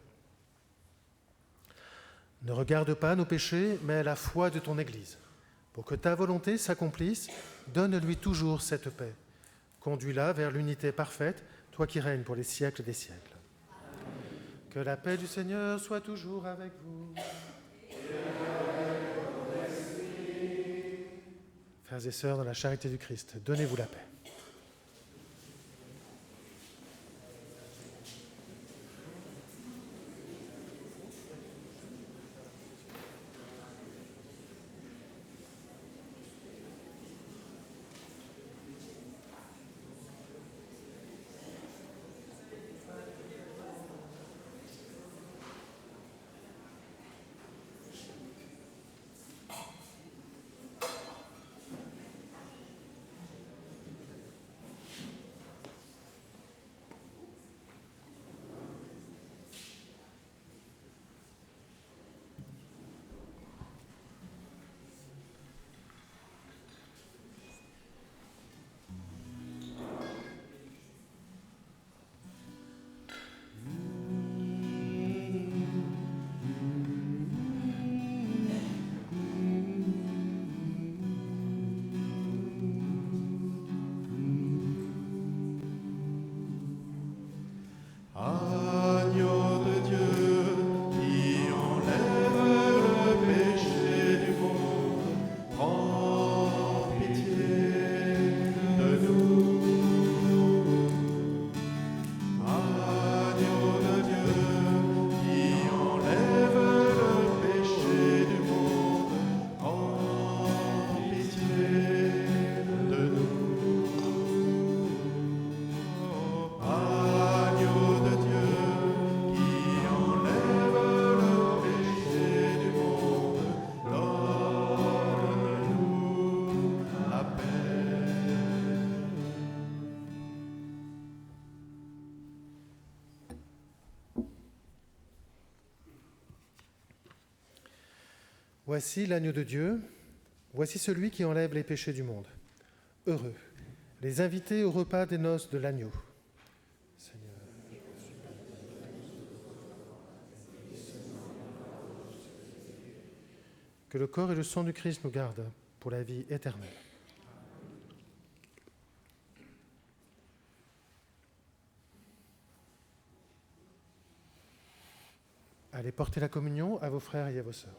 Ne regarde pas nos péchés, mais la foi de ton Église. Pour que ta volonté s'accomplisse, donne-lui toujours cette paix. Conduis-la vers l'unité parfaite, toi qui règnes pour les siècles des siècles. Que la paix du Seigneur soit toujours avec vous. Frères et sœurs, dans la charité du Christ, donnez-vous la paix. Agneau de Dieu qui enlève le péché du monde, prends pitié de nous. Agneau de Dieu qui enlève le péché du monde, prends pitié de nous. Agneau de Dieu qui enlève le péché du monde, donne-nous la paix. Voici l'agneau de Dieu, voici celui qui enlève les péchés du monde. Heureux, les invités au repas des noces de l'agneau. Seigneur, que le corps et le sang du Christ nous gardent pour la vie éternelle. Allez porter la communion à vos frères et à vos sœurs.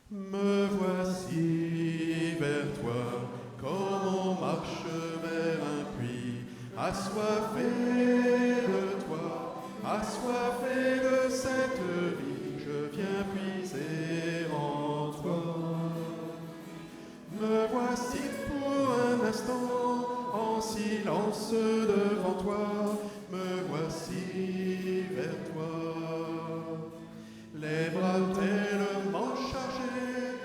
Me voici vers toi, comme on marche vers un puits, assoiffé de toi, assoiffé de cette vie, je viens puiser en toi. Me voici pour un instant, en silence devant toi, me voici vers toi. Les bras tellement chargés,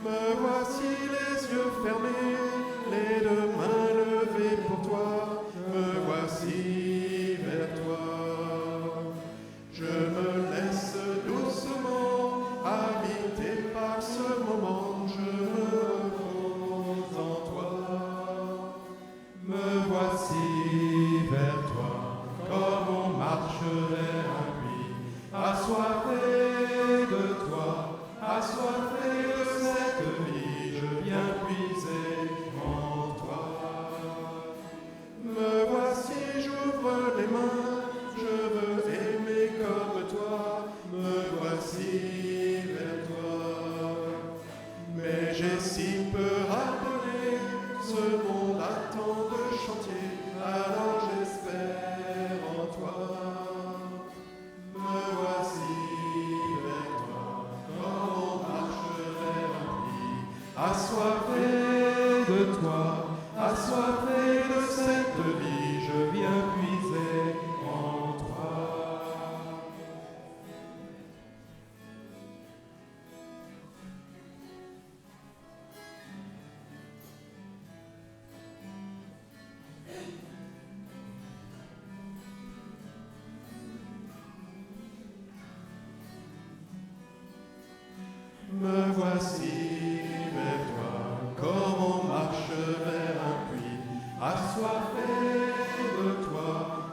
Me voici les yeux fermés, les deux mains levées pour toi. Me voici vers toi. Je me laisse doucement habiter par ce moment. Je me repose en toi. Me voici vers toi, comme on marche vers un puits, assoiffé de toi, assoiffé de cette vie, je viens puiser en toi. Me voici, j'ouvre les mains, je veux aimer comme toi. Me voici vers toi. Mais j'ai si peu rappelé, ce monde a tant de chantiers, alors j'espère en toi. Me voici vers toi, comme on marche vers un puits, assoiffé de toi, assoiffé de cette vie, je viens puiser en toi. Me voici vers toi, comme on marche vers un puits, assoiffé de toi,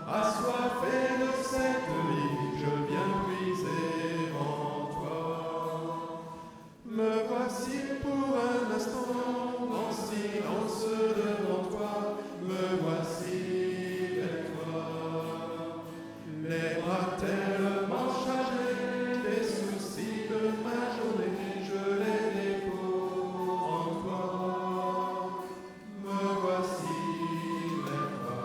assoiffé de cette vie, je viens puiser en toi. Me voici pour un instant, en silence devant toi, me voici vers toi. Les bras tellement chargés, les soucis de ma journée, je les dépose en toi. Me voici vers toi,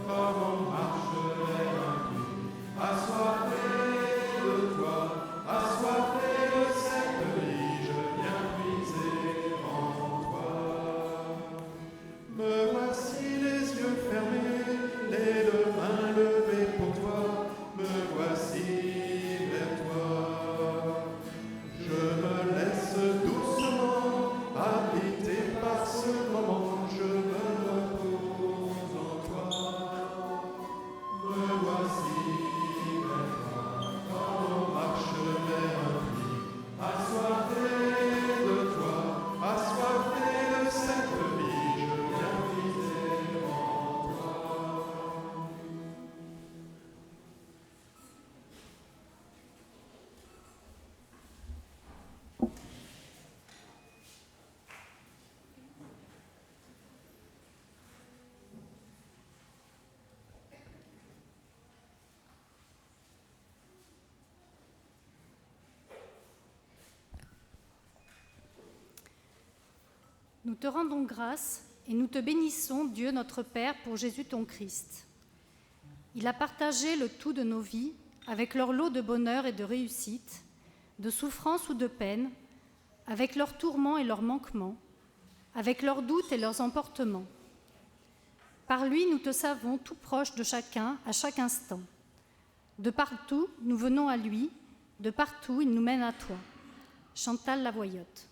comme on marche vers un puits, assoiffé de toi, assoiffé de cette vie, je viens puiser en toi. Me voici les yeux fermés, les deux mains levées pour toi. Me voici vers toi. Je me laisse doucement habiter par ce moment. Je me repose en toi. Me voici vers toi, quand on marche vers un puits, assoiffé de toi, assoiffé de cette vie, je viens puiser en toi. Nous te rendons grâce et nous te bénissons, Dieu notre Père, pour Jésus ton Christ. Il a partagé le tout de nos vies avec leur lot de bonheur et de réussite, de souffrance ou de peine, avec leurs tourments et leurs manquements, avec leurs doutes et leurs emportements. Par lui, nous te savons tout proche de chacun à chaque instant. De partout, nous venons à lui, de partout, il nous mène à toi. Chantal Lavoyotte.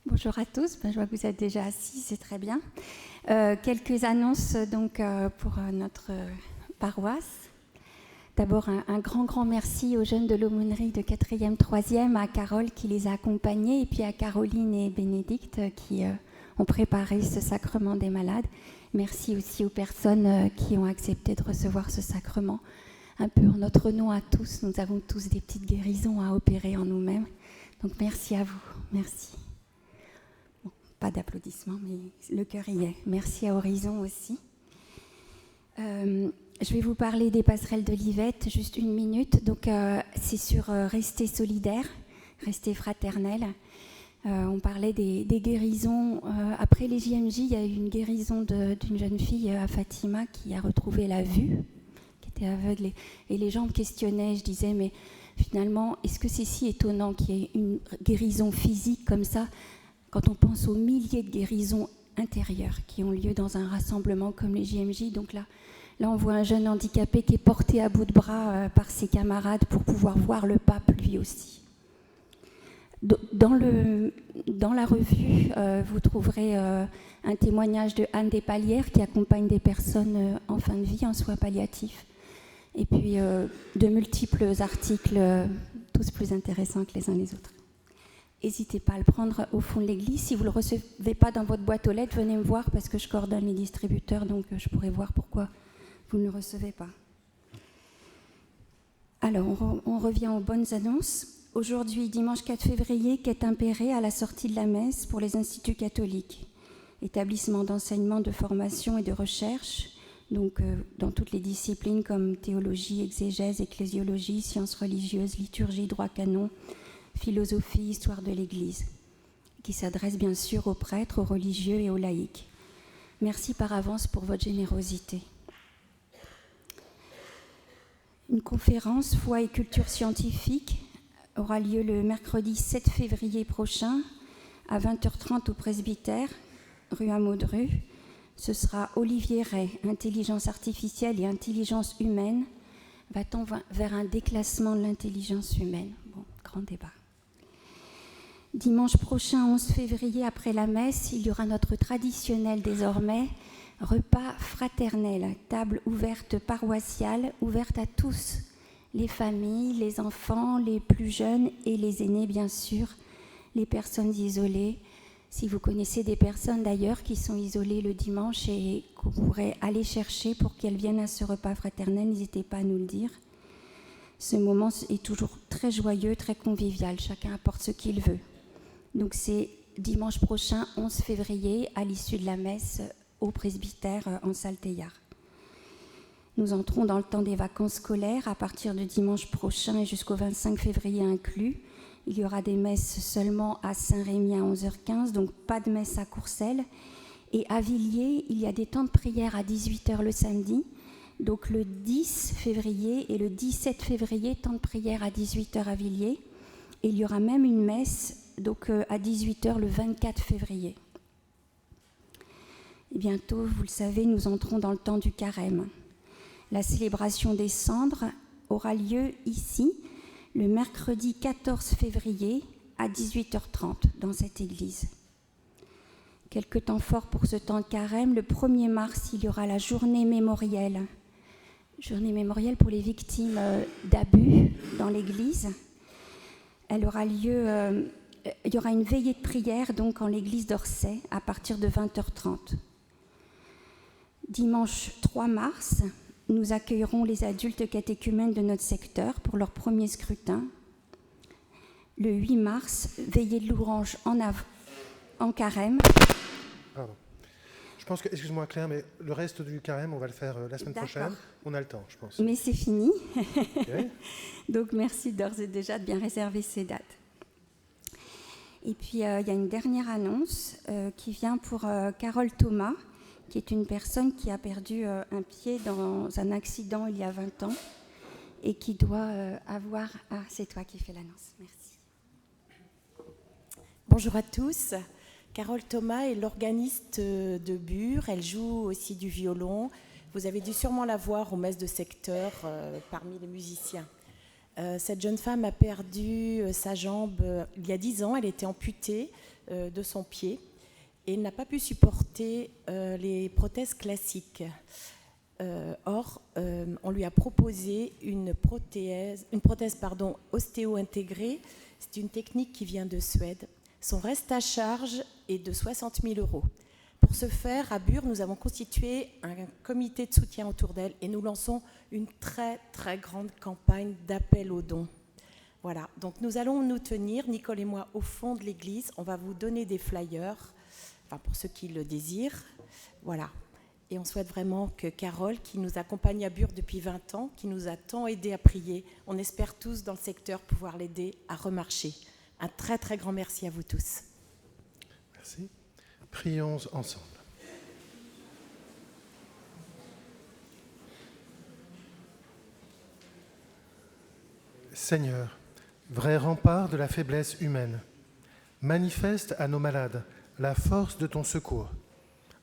Bonjour à tous, je vois que vous êtes déjà assis, c'est très bien. Quelques annonces donc, pour notre paroisse. D'abord, un grand merci aux jeunes de l'aumônerie de 4e, 3e, à Carole qui les a accompagnés, et puis à Caroline et Bénédicte qui ont préparé ce sacrement des malades. Merci aussi aux personnes qui ont accepté de recevoir ce sacrement. Un peu en notre nom à tous, nous avons tous des petites guérisons à opérer en nous-mêmes. Donc merci à vous, merci. Pas d'applaudissements, mais le cœur y est. Merci à Horizon aussi. Je vais vous parler des passerelles de l'Yvette, juste une minute. Donc, c'est sur rester solidaire, rester fraternel. On parlait des guérisons. Après les JMJ, il y a eu une guérison d'une jeune fille à Fatima qui a retrouvé la vue, qui était aveugle. Et les gens me questionnaient. Je disais, mais finalement, est-ce que c'est si étonnant qu'il y ait une guérison physique comme ça quand on pense aux milliers de guérisons intérieures qui ont lieu dans un rassemblement comme les JMJ. Donc là, on voit un jeune handicapé qui est porté à bout de bras par ses camarades pour pouvoir voir le pape lui aussi. Dans la revue, vous trouverez un témoignage de Anne Despalières qui accompagne des personnes en fin de vie en soins palliatifs. Et puis de multiples articles, tous plus intéressants que les uns les autres. N'hésitez pas à le prendre au fond de l'église. Si vous ne le recevez pas dans votre boîte aux lettres, venez me voir parce que je coordonne les distributeurs, donc je pourrais voir pourquoi vous ne le recevez pas. Alors, on revient aux bonnes annonces. Aujourd'hui, dimanche 4 février, quête impérée à la sortie de la messe pour les instituts catholiques. Établissement d'enseignement, de formation et de recherche, donc dans toutes les disciplines comme théologie, exégèse, ecclésiologie, sciences religieuses, liturgie, droit canon, philosophie, histoire de l'Église, qui s'adresse bien sûr aux prêtres, aux religieux et aux laïcs. Merci par avance pour votre générosité. Une conférence Foi et culture scientifique aura lieu le mercredi 7 février prochain à 20h30 au presbytère, rue Hameau de Rue. Ce sera Olivier Ray, intelligence artificielle et intelligence humaine. Va-t-on vers un déclassement de l'intelligence humaine? Bon, grand débat. Dimanche prochain, 11 février, après la messe, il y aura notre traditionnel désormais repas fraternel, table ouverte paroissiale, ouverte à tous, les familles, les enfants, les plus jeunes et les aînés bien sûr, les personnes isolées. Si vous connaissez des personnes d'ailleurs qui sont isolées le dimanche et que vous pourrez aller chercher pour qu'elles viennent à ce repas fraternel, n'hésitez pas à nous le dire. Ce moment est toujours très joyeux, très convivial, chacun apporte ce qu'il veut. Donc c'est dimanche prochain, 11 février, à l'issue de la messe au presbytère en salle Teilhard. Nous entrons dans le temps des vacances scolaires à partir de dimanche prochain et jusqu'au 25 février inclus. Il y aura des messes seulement à Saint-Rémy à 11h15, donc pas de messe à Courcelles. Et à Villiers, il y a des temps de prière à 18h le samedi. Donc le 10 février et le 17 février, temps de prière à 18h à Villiers. Et il y aura même une messe donc, à 18h le 24 février. Et bientôt, vous le savez, nous entrons dans le temps du carême. La célébration des cendres aura lieu ici, le mercredi 14 février à 18h30 dans cette église. Quelques temps forts pour ce temps de carême. Le 1er mars, il y aura la journée mémorielle. Journée mémorielle pour les victimes d'abus dans l'église. Elle aura lieu, il y aura une veillée de prière donc en l'église d'Orsay à partir de 20h30. Dimanche 3 mars, nous accueillerons les adultes catéchumènes de notre secteur pour leur premier scrutin. Le 8 mars, veillée de louange en carême. Pardon. Je pense que, excuse-moi Claire, mais le reste du carême, on va le faire la semaine prochaine. On a le temps, je pense. Mais c'est fini. Okay. Donc merci d'ores et déjà de bien réserver ces dates. Et puis il y a une dernière annonce qui vient pour Carole Thomas, qui est une personne qui a perdu un pied dans un accident il y a 20 ans et qui doit avoir... Ah, c'est toi qui fais l'annonce, merci. Bonjour à tous. Carole Thomas est l'organiste de Bure. Elle joue aussi du violon. Vous avez dû sûrement la voir aux messes de secteur parmi les musiciens. Cette jeune femme a perdu sa jambe il y a 10 ans. Elle était amputée de son pied et n'a pas pu supporter les prothèses classiques. Or, on lui a proposé une prothèse ostéo-intégrée. C'est une technique qui vient de Suède. Son reste à charge est de 60 000 €. Pour ce faire, à Bure, nous avons constitué un comité de soutien autour d'elle et nous lançons une très, très grande campagne d'appel aux dons. Voilà, donc nous allons nous tenir, Nicole et moi, au fond de l'église. On va vous donner des flyers, enfin pour ceux qui le désirent. Voilà. Et on souhaite vraiment que Carole, qui nous accompagne à Bure depuis 20 ans, qui nous a tant aidé à prier, on espère tous dans le secteur pouvoir l'aider à remarcher. Un très très grand merci à vous tous. Merci. Prions ensemble. Seigneur, vrai rempart de la faiblesse humaine, manifeste à nos malades la force de ton secours,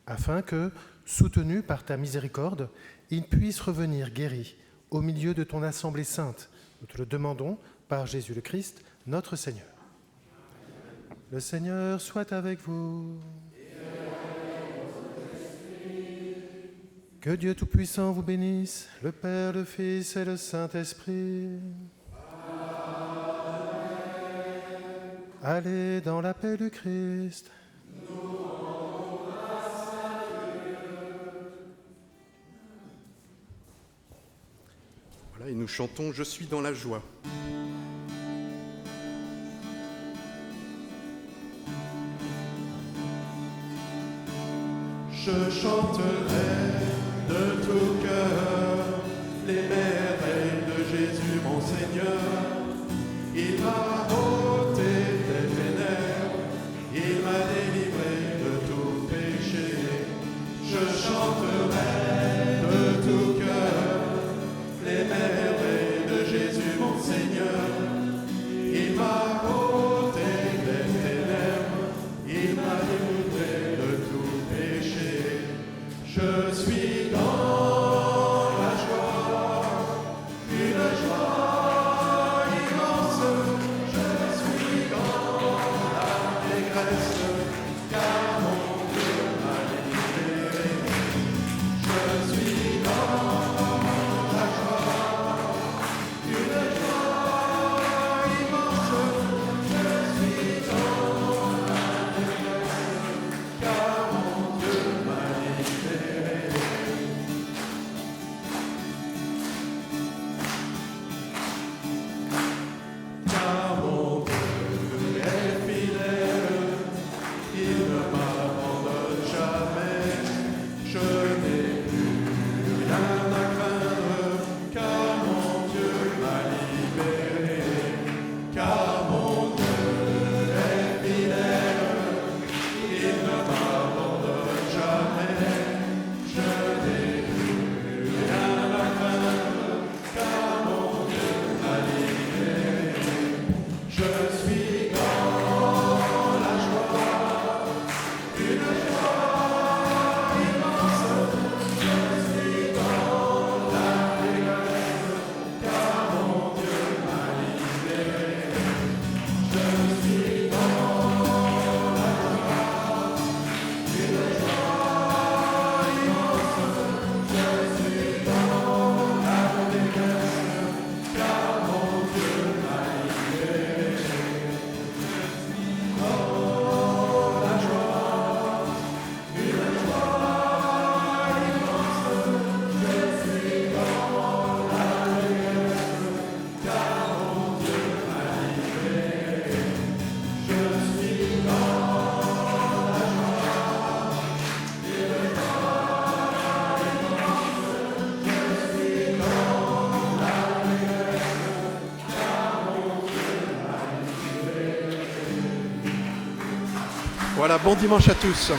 afin que, soutenus par ta miséricorde, ils puissent revenir guéris au milieu de ton assemblée sainte. Nous te le demandons par Jésus le Christ, notre Seigneur. Le Seigneur soit avec vous. Que Dieu Tout-Puissant vous bénisse, le Père, le Fils et le Saint-Esprit. Allez dans la paix du Christ. Voilà, et nous chantons « Je suis dans la joie ». Je chanterai de tout cœur les merveilles de Jésus mon Seigneur. Il m'a ôté des ténèbres, il m'a délivré de tout péché. Je chanterai de tout cœur les merveilles de Jésus mon Seigneur. Il m'a ôté des ténèbres, il m'a délivré de tout péché. Je suis dans la joie, une joie immense. Je suis dans l'allégresse, car mon Dieu m'a libéré. Je suis dans la joie, une joie immense. Je suis dans l'allégresse, car mon Dieu m'a libéré. Car mon Dieu est fidèle, il ne m'abandonne jamais. Je n'ai plus rien à craindre, car mon Dieu m'a libéré. Car mon Dieu est fidèle, il ne m'abandonne jamais. Je n'ai plus rien à craindre, car mon Dieu m'a libéré. Je suis dans la joie, une joie immense. Je suis dans l'allégresse, car mon Dieu m'a libéré. Je suis dans la joie, une joie immense. Je suis dans l'allégresse, car mon Dieu m'a libéré. Dans la joie, une joie immense. Je suis dans l'allégresse, car mon Dieu m'a libéré. Je suis dans la joie, une joie immense. Je suis dans l'allégresse, car mon Dieu m'a libéré. Voilà, bon dimanche à tous.